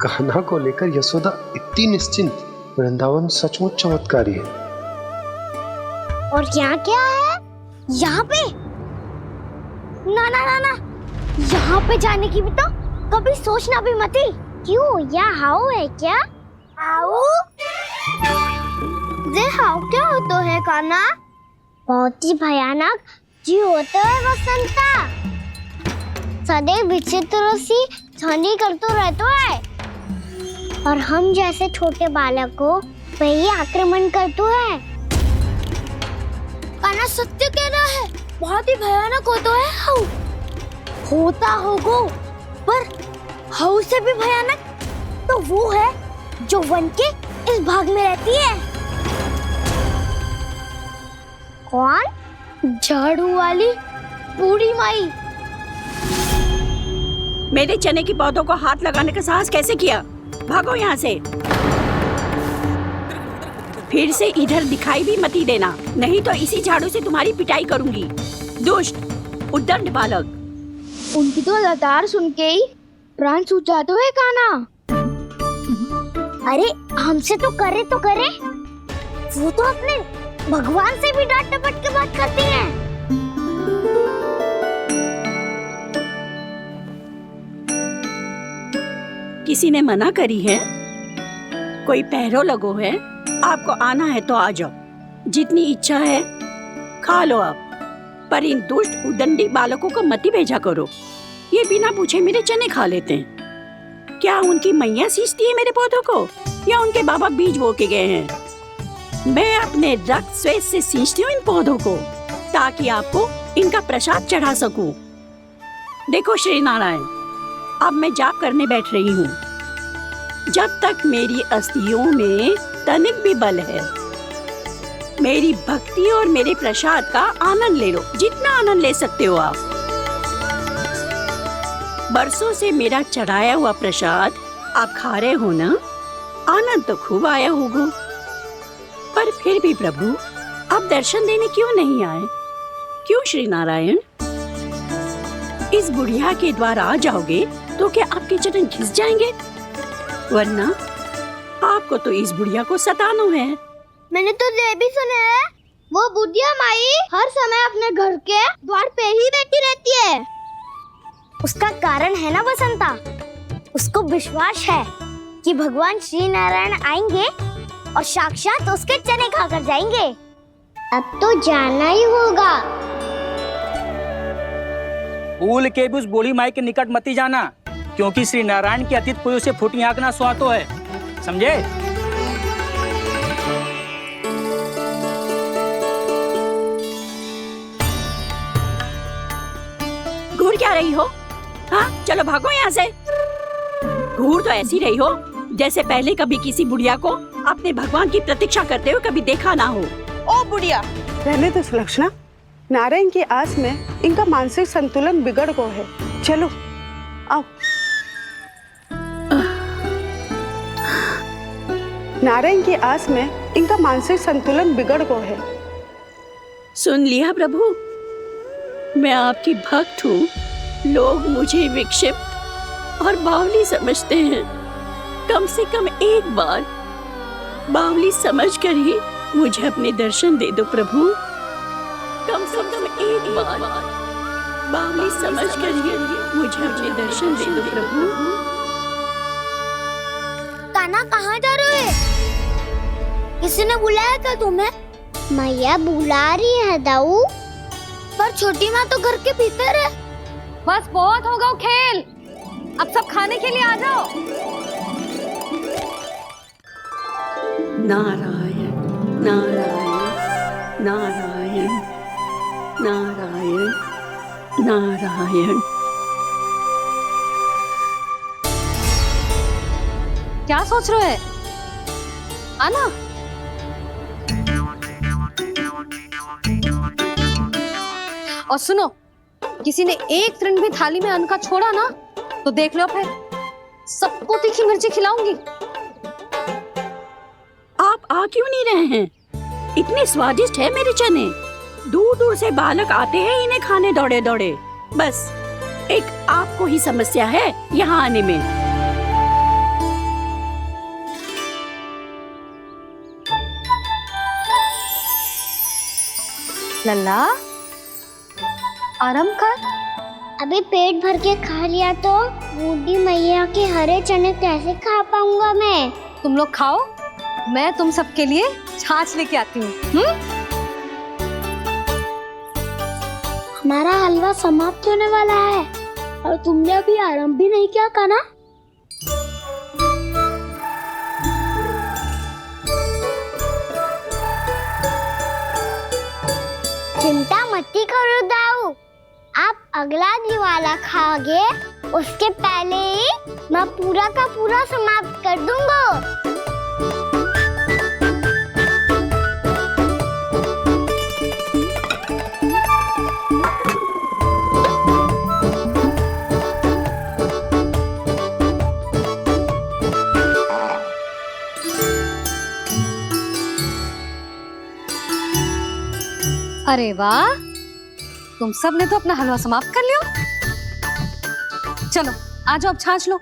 S11: कान्हा को लेकर यशोदा इतनी निश्चिंत, वृंदावन सचमुच चमत्कारी है।
S4: और यहाँ क्या है? यहाँ पे ना ना ना ना, यहाँ पे जाने की भी तो कभी सोचना भी मत ही। क्यों, यहाँ हाउ है क्या? हाउ? ये हाउ क्या होता है कान्हा? बहुत ही भयानक जी होता है वसंता, सदैव विचित्र सी ध्वनि करते रहता है और हम जैसे छोटे बालक को वही आक्रमण करते हैं। कान्हा सत्य कह रहा है, बहुत ही भयानक होता है हाउ। होता होगा, पर हाउ से भी भयानक तो वो है जो वन के इस भाग में रहती है। कौन? झाड़ू वाली बूढ़ी माई।
S14: मेरे चने की पौधों को हाथ लगाने का साहस कैसे किया? भागो यहाँ से। फिर से इधर दिखाई भी मत ही देना, नहीं तो इसी झाड़ू से तुम्हारी पिटाई करूंगी। दुष्ट उद्दंड बालक।
S4: उनकी तो लतार सुन के ही प्राण सूझ जाते हैं कान्हा। अरे हमसे तो करे, वो तो अपने भगवान से भी डांट डपट के बात करती हैं।
S14: किसी ने मना करी है? कोई पहरो लगो है? आपको आना है तो आ जाओ, जितनी इच्छा है खा लो आप, पर इन दुष्ट उदंडी बालकों को मत ही भेजा करो। ये बिना पूछे मेरे चने खा लेते हैं। क्या उनकी मैया सींचती है मेरे पौधों को, या उनके बाबा बीज बो के गए हैं? मैं अपने रक्त स्वेद से सींचती हूँ इन पौधों को, ताकि आपको इनका प्रसाद चढ़ा सकूं। देखो श्री नारायण, अब मैं जाप करने बैठ रही हूँ। जब तक मेरी अस्थियों में तनिक भी बल है, मेरी भक्ति और मेरे प्रसाद का आनंद ले लो, जितना आनंद ले सकते हो आप। बरसों से मेरा चढ़ाया हुआ प्रसाद आप खा रहे हो ना, आनंद तो खूब आया होगा। पर फिर भी प्रभु आप दर्शन देने क्यों नहीं आए? क्यों श्री नारायण? इस बुढ़िया के द्वार आ जाओगे तो क्या आपके चरण घिस जाएंगे? वरना आपको तो इस बुढ़िया को सताना है।
S4: मैंने तो ये भी सुना है, वो बुढ़िया माई हर समय अपने घर के द्वार पे ही बैठी रहती है। उसका कारण है ना बसंता, उसको विश्वास है कि भगवान श्री नारायण आएंगे और साक्षात उसके चने खाकर जाएंगे। अब तो जाना ही होगा।
S9: भूल के भी उस बूढ़ी माई के निकट मती जाना, क्योंकि श्री नारायण की अतीत पुरुष से फूटी आंख ना सुहातो है, समझे?
S14: घूर क्या रही हो? हाँ, चलो भागो यहाँ से। घूर तो ऐसी रही हो जैसे पहले कभी किसी बुढ़िया को अपने भगवान की प्रतीक्षा करते हुए कभी देखा ना हो।
S3: ओ बुढ़िया,
S15: रहने दो सुलक्षणा। नारायण की आस में इनका मानसिक संतुलन बिगड़ गया है। चलो आओ। नारायण की आस में इनका मानसिक संतुलन बिगड़ गया है।
S14: सुन लिया प्रभु, मैं आपकी भक्त हूँ। लोग मुझे विक्षिप्त और बावली समझते हैं। कम से कम एक बार बावली समझकर ही मुझे अपने दर्शन दे दो प्रभु। कम से कम एक बार बावली समझकर ही मुझे अपने दर्शन दे दो प्रभु।
S5: कान्हा कहाँ जा रहे हो? किसी ने बुलाया क्या तुम्हें?
S4: मैया बुला रही है दाऊ।
S5: पर छोटी माँ तो घर के भीतर है।
S2: बस बहुत हो गया खेल, अब सब खाने के लिए आ जाओ।
S14: नारायण नारायण नारायण नारायण नारायण।
S2: क्या सोच रहे हैं? आना। और सुनो, किसी ने एक तृण भी थाली में अन्न का छोड़ा ना तो देख लो, फिर सबको तीखी मिर्ची खिलाऊंगी।
S14: आप आ क्यों नहीं रहे हैं? इतने स्वादिष्ट है मेरे चने। दूर दूर से बालक आते हैं इन्हें खाने दौड़े दौड़े। बस एक आपको ही समस्या है यहाँ आने में।
S2: लल्ला, आराम कर।
S4: अभी पेट भर के खा लिया तो बूढ़ी मैया के हरे चने कैसे खा पाऊंगा मैं?
S2: तुम लोग खाओ, मैं तुम सबके लिए छाछ लेके आती हूँ।
S5: हमारा हलवा समाप्त होने वाला है और तुमने अभी आराम भी नहीं किया कान्हा।
S4: चिंता मत करो दाऊ, आप अगला दिवाला खाओगे उसके पहले ही मैं पूरा का पूरा समाप्त कर दूंगा।
S2: अरे वाह, तुम सब ने तो अपना हलवा समाप्त कर लिया। चलो आ जाओ, अब छाछ लो।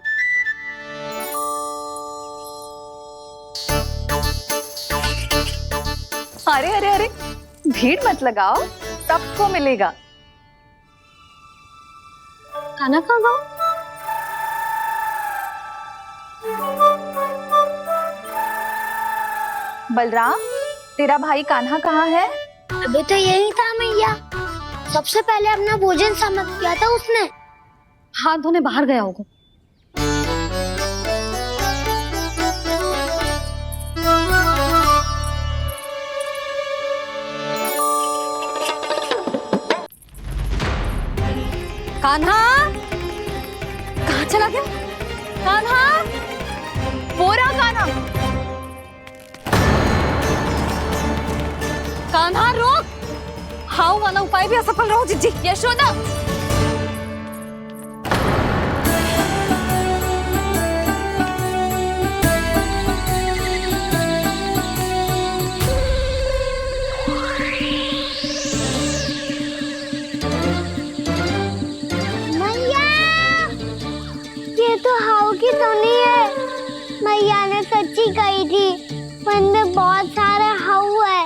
S12: अरे अरे अरे, भीड़ मत लगाओ, सबको मिलेगा।
S2: खाना खा गो।
S12: बलराम, तेरा भाई कान्हा कहाँ है?
S5: अभी तो यही था मैया। सबसे पहले अपना भोजन समाप्त किया था उसने।
S2: हाथ धोने बाहर गया होगा। कान्हा कहाँ चला गया? कान्हा, वो रहा कान्हा। कान्हा रोक, हाउ वाला उपाय भी असफल रहो जिज्जी। यशोदा,
S4: ये तो हाउ की धुनी है। मैया ने सच्ची कही थी, वन में बहुत सारे हाउ है।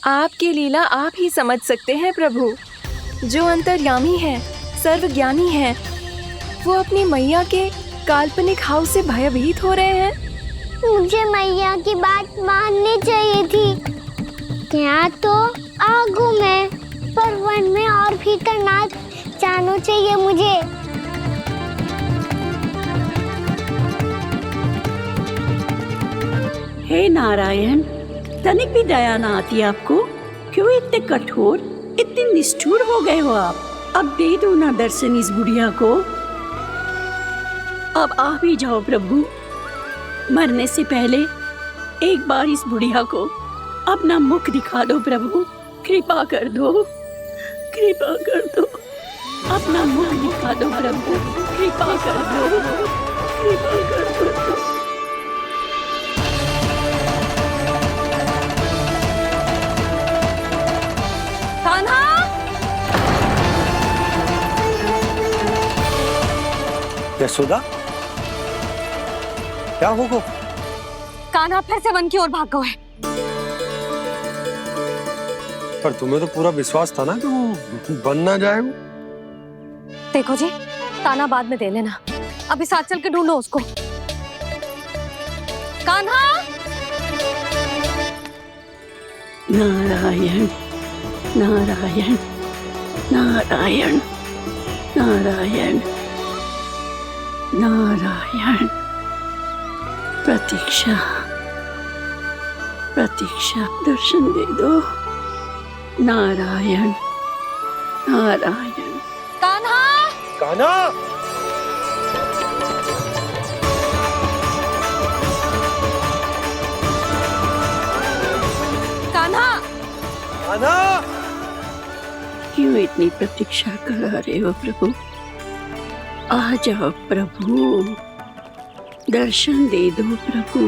S6: आपकी लीला आप ही समझ सकते हैं प्रभु। जो अंतर्यामी है, सर्वज्ञानी है, वो अपनी मैया के काल्पनिक हाव से भयभीत हो रहे हैं।
S4: मुझे मैया की बात माननी चाहिए थी। क्या तो आगू में पर वन में और भीतर ना जाना चाहिए मुझे।
S14: हे नारायण, तनिक भी दया ना आती आपको? क्यों इतने कठोर, इतने निष्ठुर हो गए हो आप? अब दे दो ना दर्शन इस बुढ़िया को। अब आ भी जाओ प्रभु। मरने से पहले एक बार इस बुढ़िया को अपना मुख दिखा दो प्रभु। कृपा कर दो, कृपा कर दो। अपना मुख दिखा दो प्रभु, कृपा कर दो, कृपा कर दो।
S2: कान्हा!
S10: यशोदा, क्या हो गो?
S2: कान्हा फिर से वन की ओर भाग गए।
S10: पर तुम्हें तो पूरा विश्वास था ना कि वो बन ना जाए।
S2: देखो जी, ताना बाद में दे लेना, अभी साथ चल के ढूंढो उसको। कान्हा!
S14: नारायण नारायण नारायण नारायण नारायण। प्रतीक्षा प्रतीक्षा, दर्शन दे दो। नारायण नारायण।
S2: कान्हा!
S10: कान्हा!
S2: कान्हा!
S10: कान्हा!
S14: क्यों इतनी प्रतीक्षा करा रहे हो प्रभु? आ जाओ प्रभु, दर्शन दे दो प्रभु।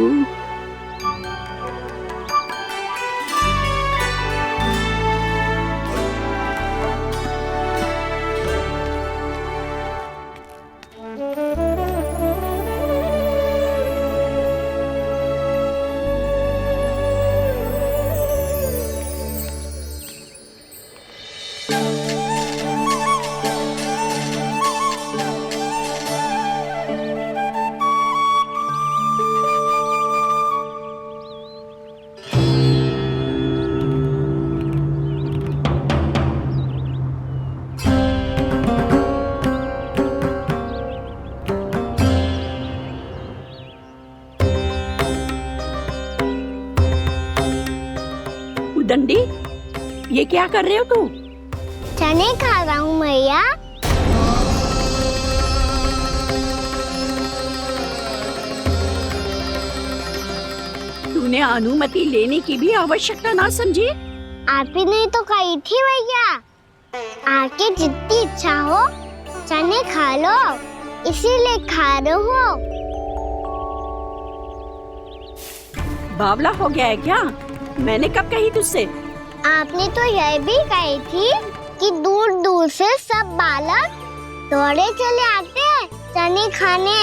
S14: दंडी, ये क्या कर रहे हो तू?
S4: चने खा रहा हूँ मैया।
S14: तूने अनुमति लेने की भी आवश्यकता ना समझी?
S4: आप ही ने तो कही थी भैया, आके जितनी इच्छा हो चने खा लो, इसीलिए खा रहे हो।
S14: बावला हो गया है क्या? मैंने कब कही तुझसे?
S4: आपने तो यह भी कही थी कि दूर दूर से सब बालक दौड़े चले आते हैं चने खाने,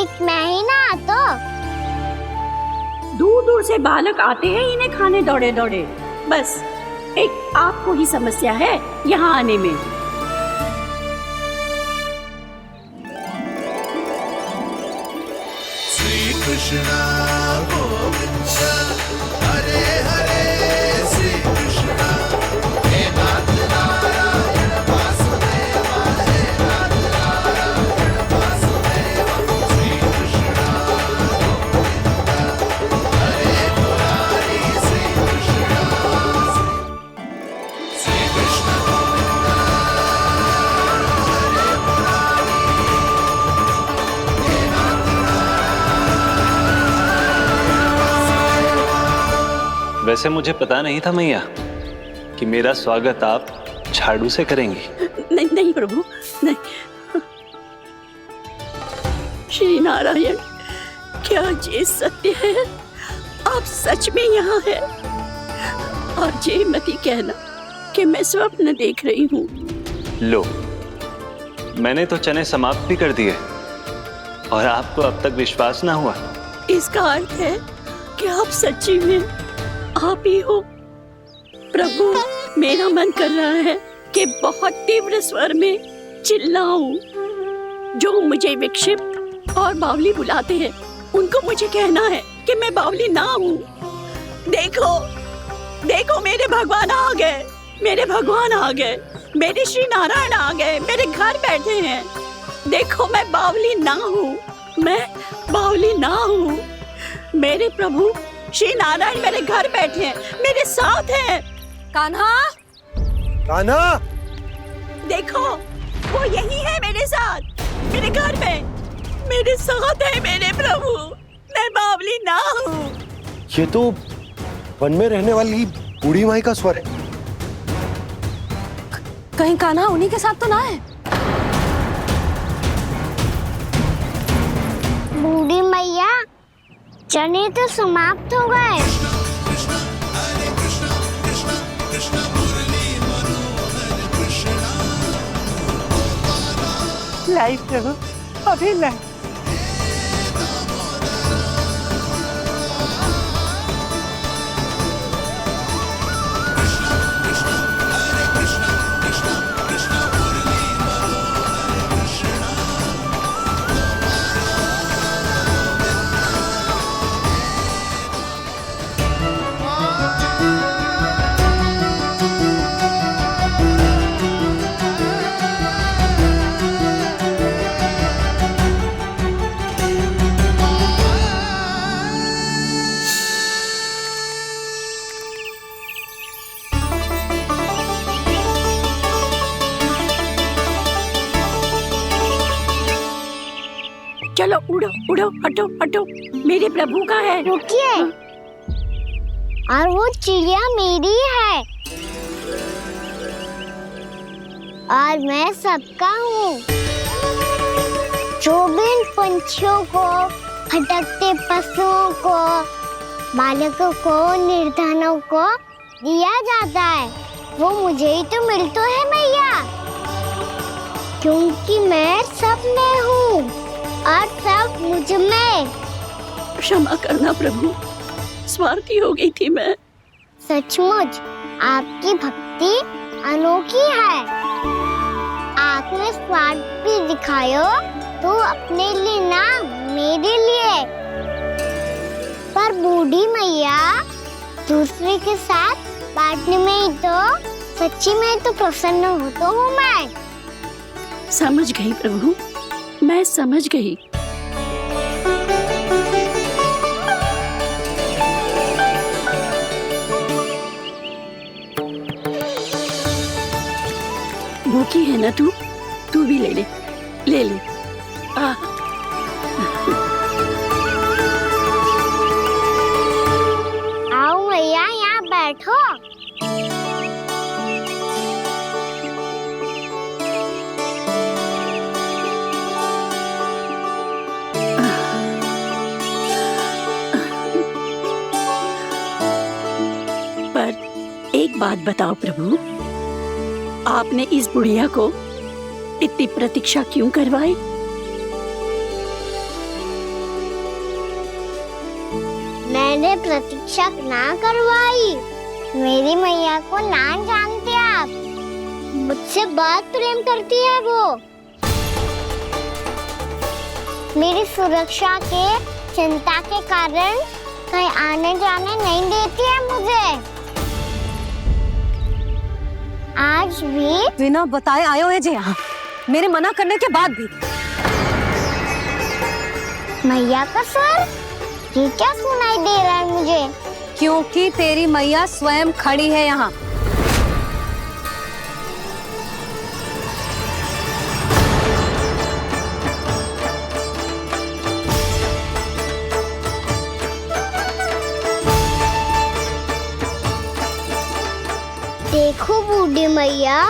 S4: एक महीना तो
S14: दूर दूर से बालक आते हैं इन्हें खाने दौड़े दौड़े। बस एक आपको ही समस्या है यहाँ आने में।
S7: श्री कृष्णा गोविंद हरे हरे, श्री कृष्णा हे नाथ नारायण वासुदेव, हे नाथ नारायण वासुदेव। श्री कृष्णा गोविंद हरे मुरारी, श्री कृष्णा श्री कृष्ण गोविंद हरे मुरारी, हे नाथ
S8: वैसे मुझे पता नहीं था मैया कि मेरा स्वागत आप झाड़ू से करेंगी।
S14: नहीं नहीं प्रभु, नहीं। श्री नारायण, क्या ये सत्य है? आप सच में यहाँ हैं? और ये मत ही कहना कि मैं स्वप्न देख रही हूँ।
S8: लो, मैंने तो चने समाप्त भी कर दिए और आपको अब तक विश्वास ना हुआ।
S14: इसका अर्थ है कि आप सच्ची में आप ही हो। प्रभु, मेरा मन कर रहा है कि बहुत तीव्र स्वर में चिल्लाऊं। जो मुझे विक्षिप्त और बावली बुलाते हैं उनको मुझे कहना है कि मैं बावली ना हूँ। देखो देखो, मेरे भगवान आ गए। मेरे भगवान आ गए, मेरे श्री नारायण आ गए, मेरे घर बैठे हैं। देखो मैं बावली ना हूँ, मैं बावली ना हूँ। मेरे प्रभु श्री नारायण मेरे घर बैठे हैं, मेरे साथ हैं।
S2: कान्हा,
S10: कान्हा,
S14: देखो वो यही है मेरे साथ, मेरे घर में मेरे साथ है मेरे प्रभु। मैं बावली ना हूँ।
S10: ये तो वन में रहने वाली बूढ़ी माई का स्वर है।
S2: कहीं कान्हा उन्हीं के साथ तो ना है?
S4: बूढ़ी मैया, चने तो समाप्त हो गए।
S15: लाई प्रभु, अभी लाई।
S14: चलो उड़ो उड़ो, हटो हटो, मेरे प्रभु का है।
S4: रुकिए, और वो चिड़िया मेरी है और मैं सबका हूँ। जो भी इन पंछियों को, भटकते पशुओं को, बालकों को, निर्धनों को दिया जाता है, वो मुझे ही तो मिलता है मैया, क्योंकि मैं सब में हूँ और सब मुझ में।
S14: क्षमा करना प्रभु, स्वार्थी हो गई थी मैं।
S4: सचमुच आपकी भक्ति अनोखी है। आपने स्वार्थ भी दिखायो तो अपने लिए ना, मेरे लिए। पर बूढ़ी मैया, दूसरे के साथ बांटने में ही तो सच्ची में तो प्रसन्न होता हूँ मैं।
S14: समझ गई प्रभु, मैं समझ गई। भूखी है ना तू भी ले ले, ले ले।
S4: आओ मैया, यहाँ बैठो।
S14: पर एक बात बताओ प्रभु, आपने इस बुढ़िया को इतनी प्रतीक्षा क्यों करवाई?
S4: मैंने प्रतीक्षा ना करवाई। मेरी मैया को ना जानते आप, मुझसे बहुत प्रेम करती है वो। मेरी सुरक्षा के चिंता के कारण कहीं आने जाने नहीं देती है मुझे। आज भी
S2: बिना बताए आयो है जी यहाँ, मेरे मना करने के बाद भी।
S4: मैया का स्वर, ये क्या सुनाई दे रहा है मुझे?
S2: क्योंकि तेरी मैया स्वयं खड़ी है यहाँ।
S4: देखो बूढ़ी मैया,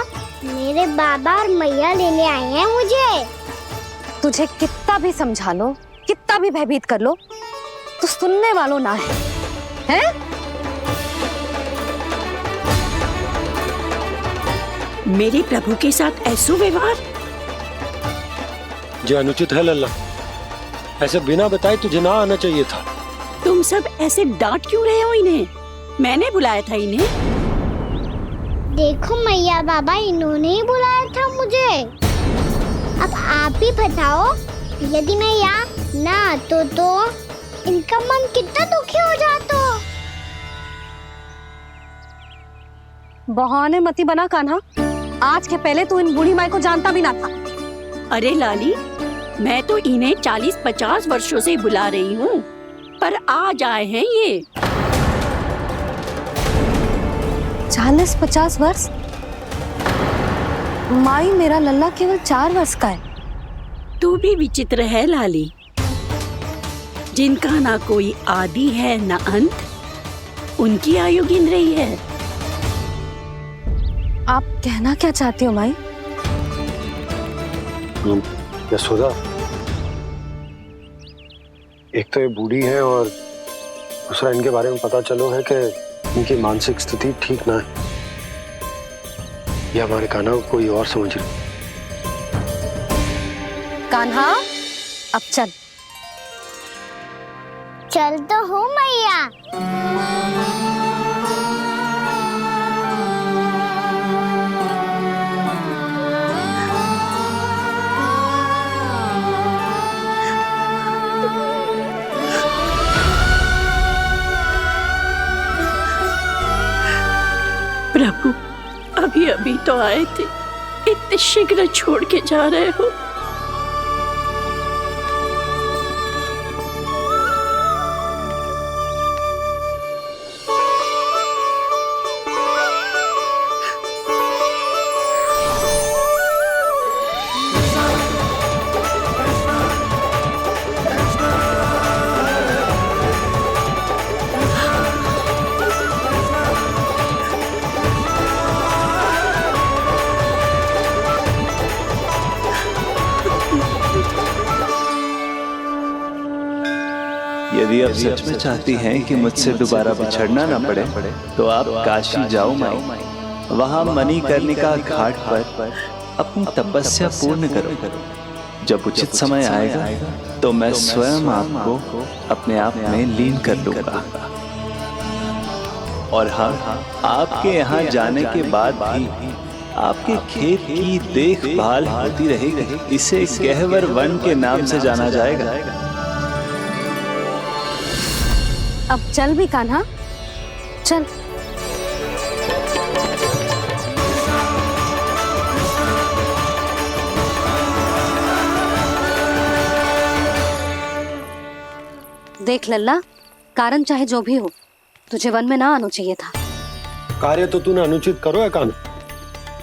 S4: मेरे बाबा और मैया लेने आए हैं मुझे।
S2: तुझे कितना भी समझा लो, कितना भी भयभीत कर लो, तो सुनने वालों ना है, हैं?
S14: मेरे प्रभु के साथ ऐसा व्यवहार
S10: जो अनुचित है लल्ला। ऐसे बिना बताए तुझे ना आना चाहिए था।
S14: तुम सब ऐसे डांट क्यों रहे हो इन्हें? मैंने बुलाया था इन्हें।
S4: देखो मैया बाबा, इन्होंने ही बुलाया था मुझे। अब आप ही बताओ, यदि मैं यहाँ ना आतो तो इनका मन कितना दुखी हो जाता।
S2: बहाने मती बना कान्हा। आज के पहले तू इन बूढ़ी माई को जानता भी ना था।
S14: अरे लाली, मैं तो इन्हें 40-50 वर्षों से बुला रही हूँ, पर आज आए हैं ये।
S2: 40-50 वर्ष? माई, मेरा लल्ला केवल 4 वर्ष का है।
S14: तू भी विचित्र है लाली, जिनका ना कोई आदि है ना अंत, उनकी आयु गिन रही है।
S2: आप कहना क्या चाहती हो माई?
S10: यशोदा, एक तो ये बूढ़ी है और दूसरा इनके बारे में पता चलो है कि इनकी मानसिक स्थिति ठीक ना है। ये हमारे कान्हा को कोई और समझ रही।
S2: कान्हा, अब चल।
S4: चल तो हूँ मैया।
S14: प्रभु, अभी अभी तो आए थे, इतने शीघ्र छोड़ के जा रहे हो।
S8: यदि आप सच में चाहती हैं कि मुझसे दोबारा बिछड़ना ना पड़े तो आप काशी जाओ माई। वहां मणिकर्णिका घाट पर अपनी तपस्या पूर्ण करो। जब उचित समय आएगा तो मैं स्वयं आपको अपने आप में लीन कर लूंगा। और हाँ, आपके यहाँ जाने के बाद भी आपके खेत की देखभाल होती रहेगी। इसे गहवर वन के नाम से जाना जाएगा।
S2: अब चल भी कान्हा, चल। देख लल्ला, कारण चाहे जो भी हो, तुझे वन में ना आना चाहिए था।
S10: कार्य तो तूने अनुचित करो है कान्हा,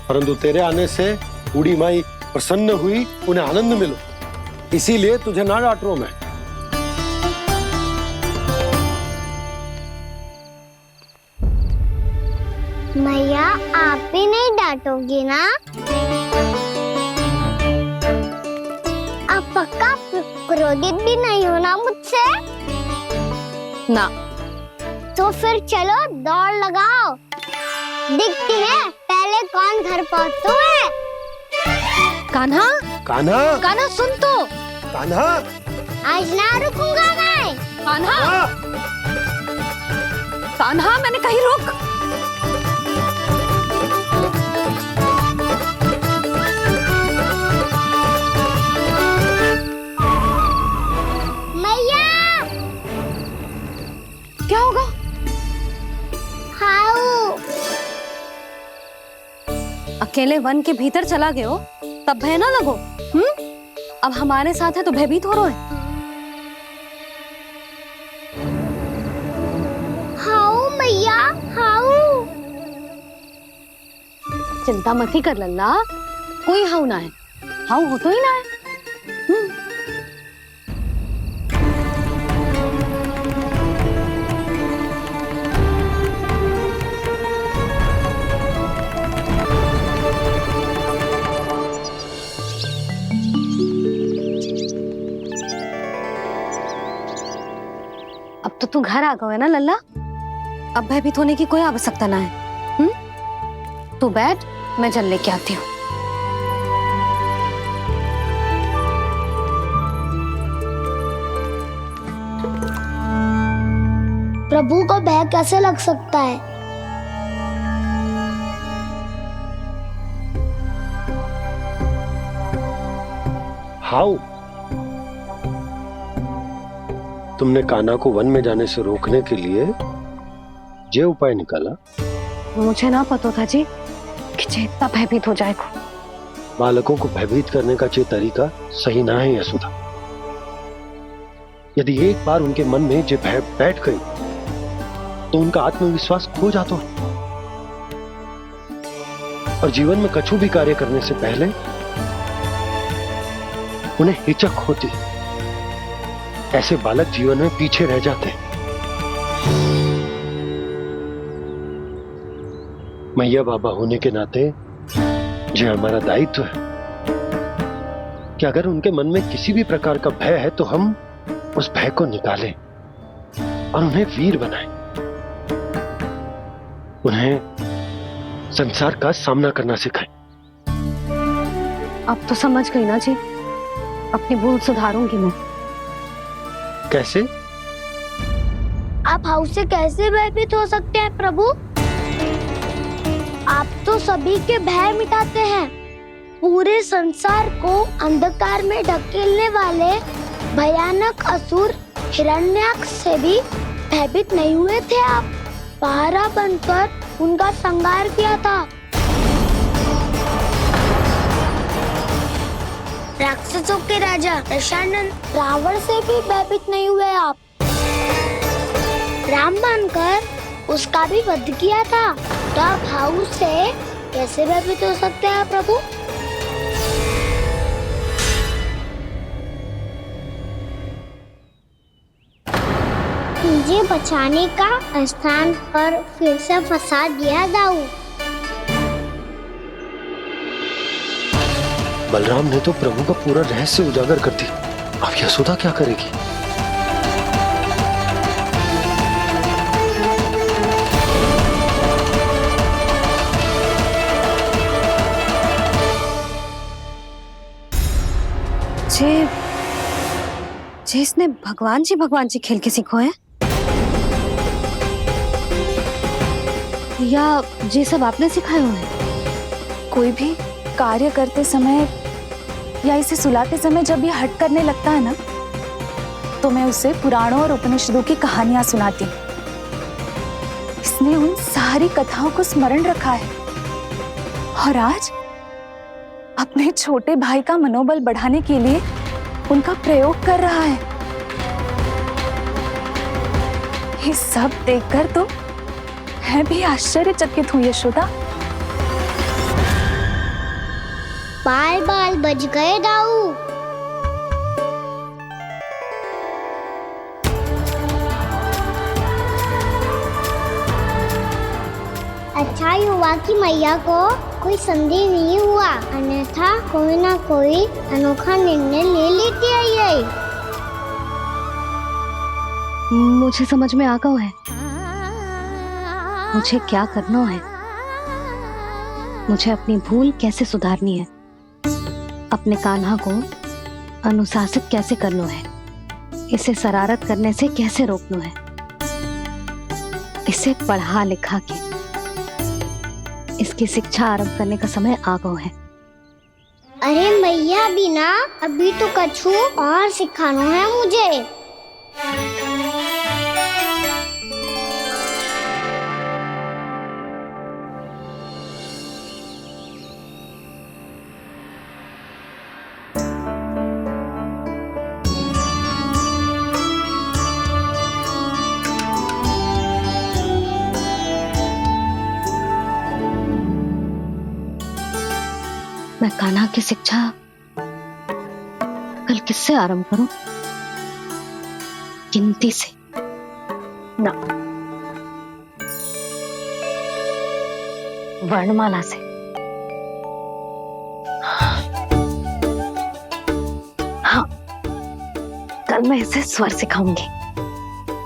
S10: परंतु तेरे आने से बूढ़ी माई प्रसन्न हुई, उन्हें आनंद मिलो, इसीलिए तुझे ना डांट रहा हूं मैं।
S4: मैया, आप भी नहीं डांटोगी ना? आप पक्का क्रोधित भी नहीं हो ना मुझसे?
S2: ना।
S4: तो फिर चलो दौड़ लगाओ, दिखती है पहले कौन घर पहुंचता है।
S2: कान्हा,
S10: कान्हा,
S2: कान्हा सुन तो।
S10: कान्हा,
S4: आज ना रुकूंगा मैं।
S2: कान्हा, कान्हा, मैंने कहीं रोक।
S4: मैया,
S2: क्या होगा?
S4: हाउ
S2: अकेले वन के भीतर चला गए हो तब भय ना लगो। अब हमारे साथ है तो भयभीत हो रहे हैं।
S4: हाउ मैया, हाउ।
S2: चिंता मत ही कर लल्ला, कोई हाउ ना है। हाउ हो तो ही ना है। अब तो तू घर आ गया है ना लल्ला, अब भयभीत होने की कोई आवश्यकता ना है। तू बैठ, मैं जल लेके आती हूँ।
S4: प्रभु को भय कैसे लग सकता है?
S10: हाउ? तुमने कान्हा को वन में जाने से रोकने के लिए ये उपाय निकाला?
S2: मुझे ना पता था जी कि जे इतना भयभीत हो जाएगा।
S10: बालकों को भयभीत करने का जो तरीका सही ना है यशोदा। यदि एक बार उनके मन में जो भय बैठ गई तो उनका आत्मविश्वास खो जाता है और जीवन में कछु भी कार्य करने से पहले उन्हें हिचक होती। ऐसे बालक जीवन में पीछे रह जाते हैं। मैया बाबा होने के नाते जो हमारा दायित्व है कि अगर उनके मन में किसी भी प्रकार का भय है तो हम उस भय को निकालें और उन्हें वीर बनाएं, उन्हें संसार का सामना करना सिखाएं।
S2: अब तो समझ गई ना जी, अपनी भूल सुधारूंगी मैं।
S10: कैसे?
S5: आप हाउस से कैसे भयभीत हो सकते हैं प्रभु? आप तो सभी के भय मिटाते हैं। पूरे संसार को अंधकार में ढकेलने वाले भयानक असुर हिरण्याक्ष से भी भयभीत नहीं हुए थे आप। पहरा बनकर उनका संहार किया था। राक्षसों के राजा दशानन रावण से भी भयभीत नहीं हुए आप। राम बनकर उसका भी वध किया था। तो आप हाउस से कैसे भयभीत हो सकते हैं प्रभु? मुझे बचाने का स्थान पर फिर से फंसा दिया दाऊ।
S10: बलराम ने तो प्रभु का पूरा रहस्य उजागर कर दिया। अब यशोदा क्या करेगी?
S2: जे इसने भगवान जी खेल के सीखो है या जे सब आपने सिखाए हुए हैं?
S12: कोई भी कार्य करते समय या इसे सुलाते समय जब ये हट करने लगता है ना, तो मैं उसे पुराणों और उपनिषदों की कहानियां सुनाती हूँ। इसने उन सारी कथाओं को स्मरण रखा है और आज अपने छोटे भाई का मनोबल बढ़ाने के लिए उनका प्रयोग कर रहा है। ये सब देखकर तो मैं भी आश्चर्यचकित हूँ यशोदा।
S4: बाल बाल बज गए दाऊ। अच्छा ही हुआ कि मैया को कोई संदेह नहीं हुआ, अन्यथा कोई ना कोई अनोखा निर्णय ले लेती आई।
S2: मुझे समझ में आ गया है मुझे क्या करना है। मुझे अपनी भूल कैसे सुधारनी है, अपने कान्हा को अनुशासित कैसे करना है, इसे शरारत करने से कैसे रोकना है, इसे पढ़ा लिखा के इसकी शिक्षा आरंभ करने का समय आ गया है।
S4: अरे मैया बिना अभी तो कछु और सिखाना है मुझे।
S2: मैं कान्हा की शिक्षा कल किससे आरंभ करूं? गिनती से ना, वर्णमाला से। हाँ, कल मैं इसे स्वर सिखाऊंगी।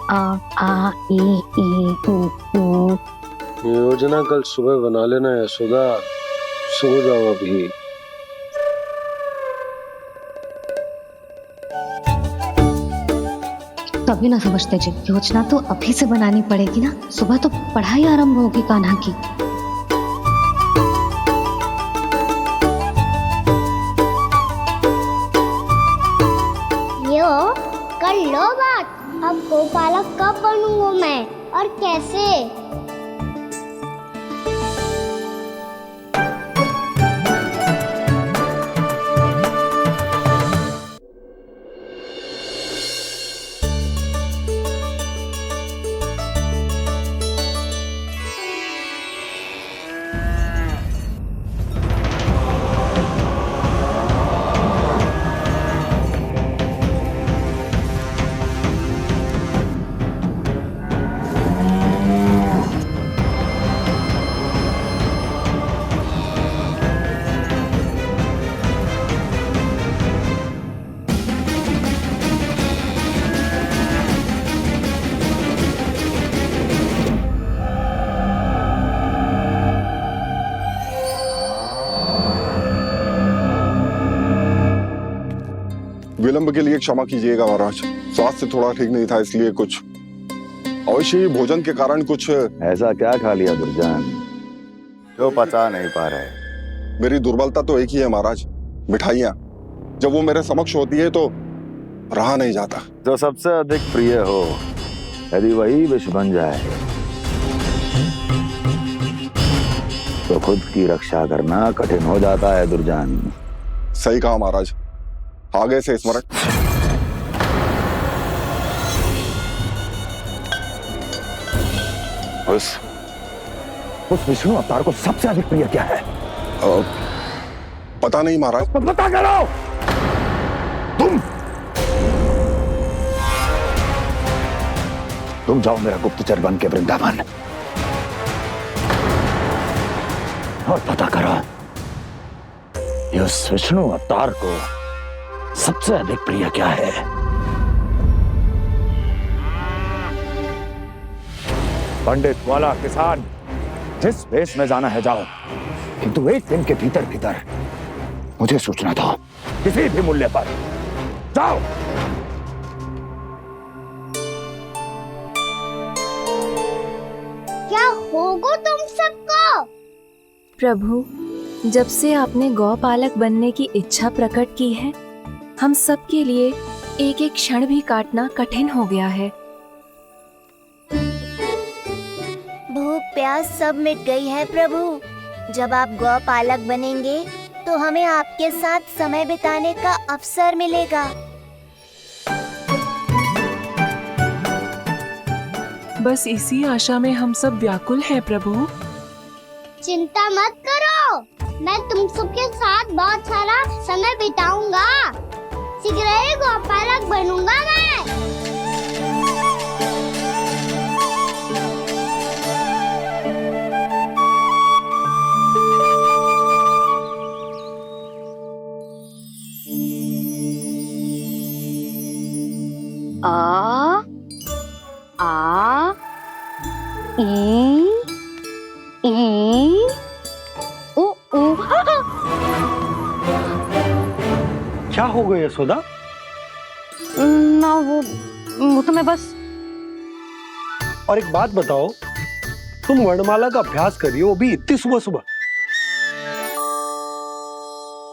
S2: आ आ ई ई उ ऊ।
S10: योजना कल सुबह बना लेना यशोदा, सो जाओ अभी।
S2: तभी ना समझते जी, योजना तो अभी से बनानी पड़ेगी ना। सुबह तो पढ़ाई आरंभ होगी कान्हा की।
S4: यो कर लो बात। अब गोपालक कब बनूंगा मैं और कैसे?
S11: विलंब के लिए क्षमा कीजिएगा महाराज। स्वास्थ्य थोड़ा ठीक नहीं था, इसलिए कुछ अवश्य ही भोजन के कारण कुछ।
S16: ऐसा क्या खा लिया दुर्जन जो पता नहीं पा रहे?
S11: मेरी दुर्बलता तो एक ही है महाराज, मिठाइयाँ। जब वो मेरे समक्ष होती है तो रहा नहीं जाता।
S16: जो सबसे अधिक प्रिय हो, यदि वही विष बन जाए तो खुद की रक्षा करना कठिन हो जाता है दुर्जन।
S11: सही कहा महाराज, आगे से स्मरण।
S16: उस विष्णु अवतार को सबसे अधिक प्रिय क्या है?
S11: पता नहीं महाराज।
S16: पता करो। तुम जाओ मेरा गुप्तचर बन के वृंदावन और पता करो कि उस विष्णु अवतार को सबसे अधिक प्रिय क्या है। पंडित वाला किसान, जिस वेश में जाना है जाओ, किंतु एक दिन के भीतर भीतर मुझे सूचना दो, किसी भी मूल्य पर। जाओ।
S4: क्या होगा तुम सबको?
S6: प्रभु, जब से आपने गौपालक बनने की इच्छा प्रकट की है, हम सब के लिए एक एक क्षण भी काटना कठिन हो गया है।
S4: भूख प्यास सब मिट गई है प्रभु। जब आप गौपालक बनेंगे तो हमें आपके साथ समय बिताने का अवसर मिलेगा।
S6: बस इसी आशा में हम सब व्याकुल हैं प्रभु।
S4: चिंता मत करो, मैं तुम सबके साथ बहुत सारा समय बिताऊंगा। शीघ्र ही गौपालक बनूंगा मैं।
S2: आ ई उ उ।
S10: क्या हो गया यशोदा?
S2: ना वो तो मैं बस।
S10: और एक बात बताओ, तुम वर्णमाला का अभ्यास कर रही हो, वो भी इतनी सुबह सुबह,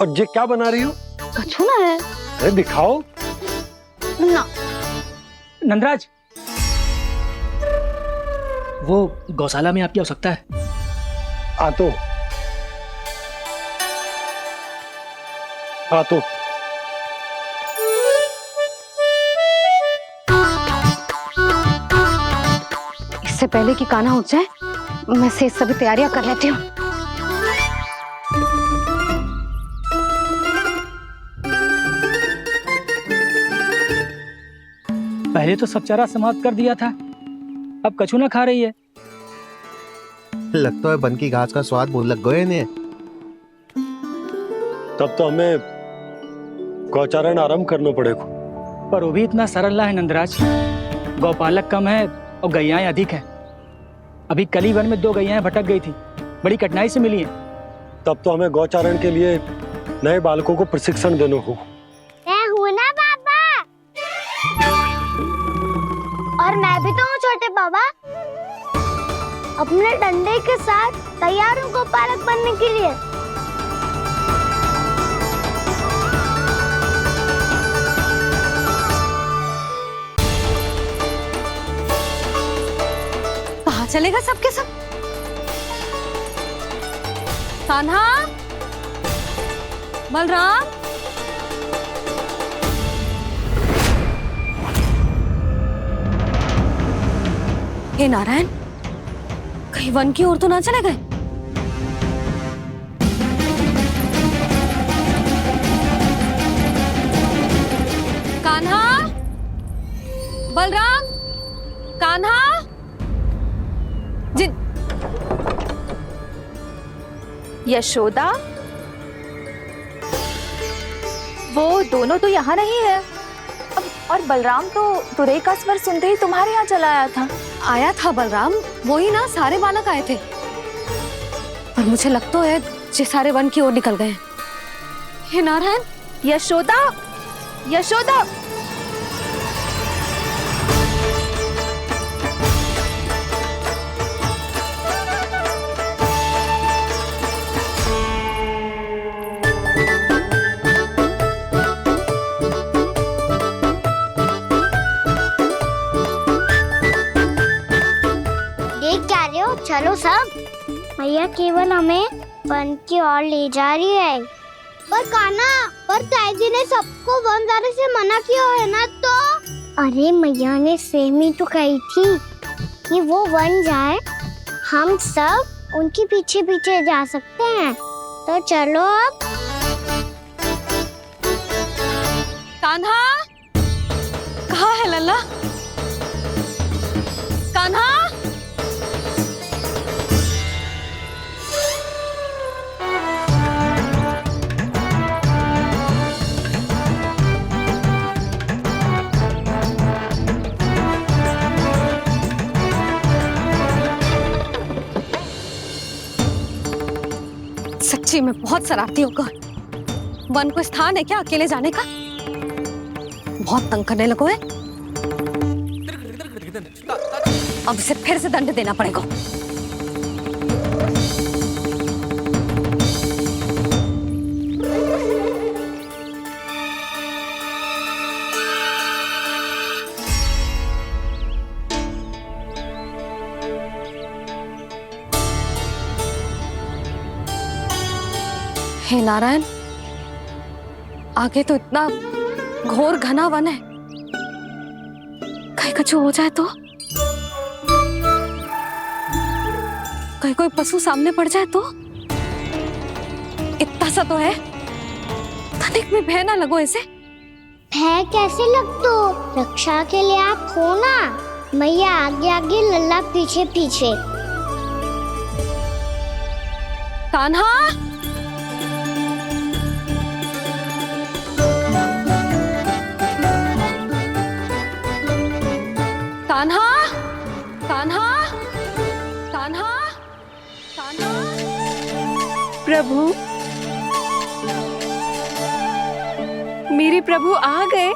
S10: और ये क्या बना रही हो?
S2: कछुआ है।
S10: अरे दिखाओ
S2: ना।
S9: नंदराज, वो गौशाला में आपकी आवश्यकता है।
S10: आ तो
S2: इससे पहले कि कान्हा उठ जाए, मैं से सभी तैयारियां कर लेती हूँ।
S9: पहले तो सब चारा समाप्त कर दिया था, अब कछुआ खा रही है।
S17: लगता है बन की घास का स्वाद बहुत लग गए ने।
S10: तब तो हमें गौचारण आरंभ करना पड़ेगा।
S9: पर वो भी इतना सरल ना है नंदराज। गौपालक कम है और गैयाएं अधिक हैं। अभी कली वन में 2 गैयाएं भटक गई थी, बड़ी कठिनाई से मिली हैं।
S10: तब तो हमें गौचारण के लिए नए बालकों को प्रशिक्षण देना होगा।
S4: मैं हूँ ना बाबा, और मैं भी तो हूँ छोटे बाबा। अपने डंडे के साथ तैयार हूँ गौपालक बनने के लिए।
S2: कहाँ चलेगा सबके सब? कान्हा, बलराम, हे नारायण, कहीं वन की ओर तो ना चले गए? कान्हा, बलराम, कान्हा,
S12: यशोदा, वो दोनों तो यहाँ नहीं है। अब और बलराम तो तुरई का स्वर सुनते ही तुम्हारे यहाँ चला आया था।
S2: आया था बलराम, वो ही ना सारे बालक आए थे। पर मुझे लगता है ये सारे वन की ओर निकल गए। हे नारायण,
S12: यशोदा, यशोदा,
S4: देख क्या रहे हो? चलो सब। मैया केवल हमें वन की ओर ले जा रही है। पर कान्हा, पर ताईजी ने सबको वन जाने से मना किया है ना तो? अरे मैया ने सेम ही तो कही थी कि वो वन जाए, हम सब उनके पीछे पीछे जा सकते हैं। तो चलो अब।
S2: कान्हा, कहाँ है लल्ला? कान्हा, सच्ची में बहुत शरारती होगा। वन को स्थान है क्या अकेले जाने का? बहुत तंग करने लगो है। अब इसे फिर से दंड देना पड़ेगा। हे नारायण, आगे तो इतना घोर घना वन है, कहीं कुछ हो जाए तो? कहीं कोई पशु सामने पड़ जाए तो? इतना सा तो है, तनिक में भय ना लगो ऐसे।
S4: भय कैसे लग तो? रक्षा के लिए आप हो ना। मैया आगे आगे, लल्ला पीछे पीछे।
S2: कान्हा, कान्हा, कान्हा, कान्हा, कान्हा।
S6: प्रभु, मेरे प्रभु आ गए।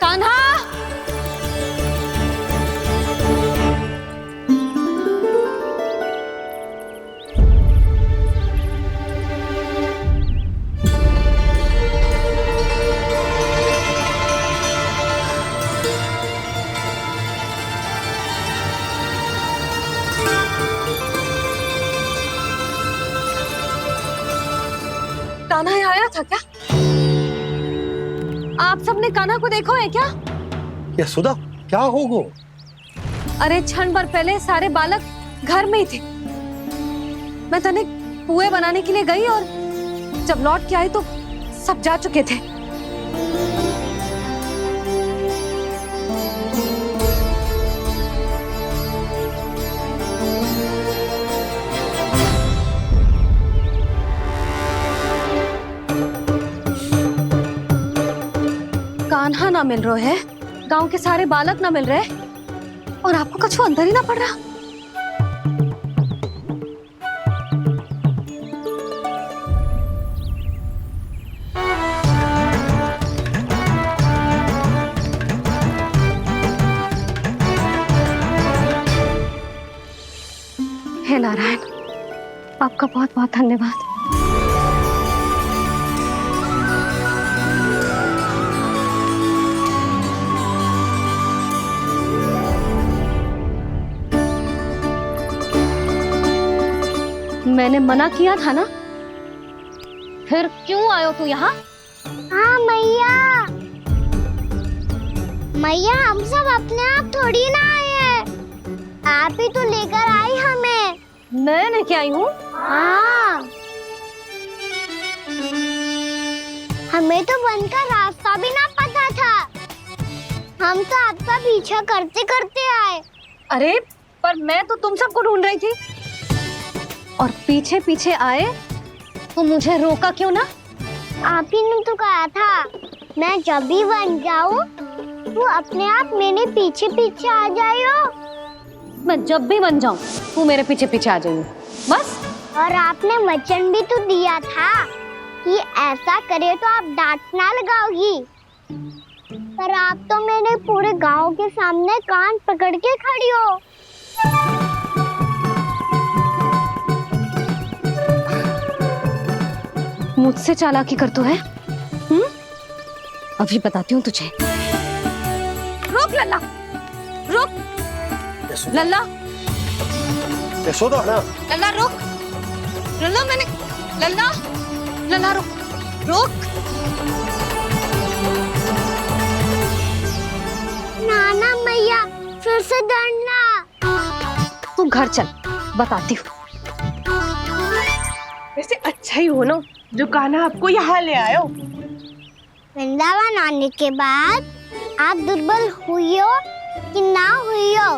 S2: कान्हा, कान्हा यहाँ आया था क्या? आप सबने कान्हा को देखो है क्या?
S10: यशोदा, क्या होगो?
S2: अरे क्षण भर पहले सारे बालक घर में ही थे। मैं तनिक पुए बनाने के लिए गई और जब लौट के आई तो सब जा चुके थे। कान्हा ना मिल रहा है, गांव के सारे बालक ना मिल रहे, और आपको कछु अंदर ही ना पड़ रहा। हे नारायण, आपका बहुत बहुत धन्यवाद। मैंने मना किया था ना, फिर क्यों आयो तू यहाँ?
S4: हाँ मैया, मैया हम सब अपने आप थोड़ी ना आए हैं, आप ही तो लेकर आई हमें।
S2: मैं लेके आई हूँ?
S4: हाँ, हमें तो वन का रास्ता भी ना पता था, हम तो आपका पीछा करते करते आए।
S2: अरे पर मैं तो तुम सबको ढूंढ रही थी, और पीछे पीछे आए तो मुझे रोका क्यों ना?
S4: आप ही ने तो कहा था मैं जब भी बन जाऊं तू अपने आप मेरे पीछे पीछे आ जाइयो।
S2: मैं जब भी बन जाऊं तू मेरे पीछे पीछे आ जाइयो, बस।
S4: और आपने वचन भी तो दिया था कि ऐसा करे तो आप डांट ना लगाओगी, पर आप तो मेरे पूरे गांव के सामने कान पकड़ के खड़ी हो।
S2: मुझसे चालाकी कर तो है? अभी बताती हूँ तुझे। रुक लल्ला, रुक लल्ला,
S10: यशोदा ना
S2: लल्ला रुक, लल्ला मैंने, लल्ला, लल्ला रुक, रुक।
S4: नाना मैया फिर से डरना।
S2: तू घर चल, बताती हूँ।
S3: वैसे अच्छा ही हो ना जो कान्हा आपको यहाँ ले आयो।
S4: वृंदावन आने के बाद आप दुर्बल हुई हो कि ना हुई हो,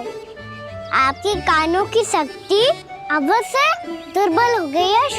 S4: आपके कानों की शक्ति अब से दुर्बल हो गई है।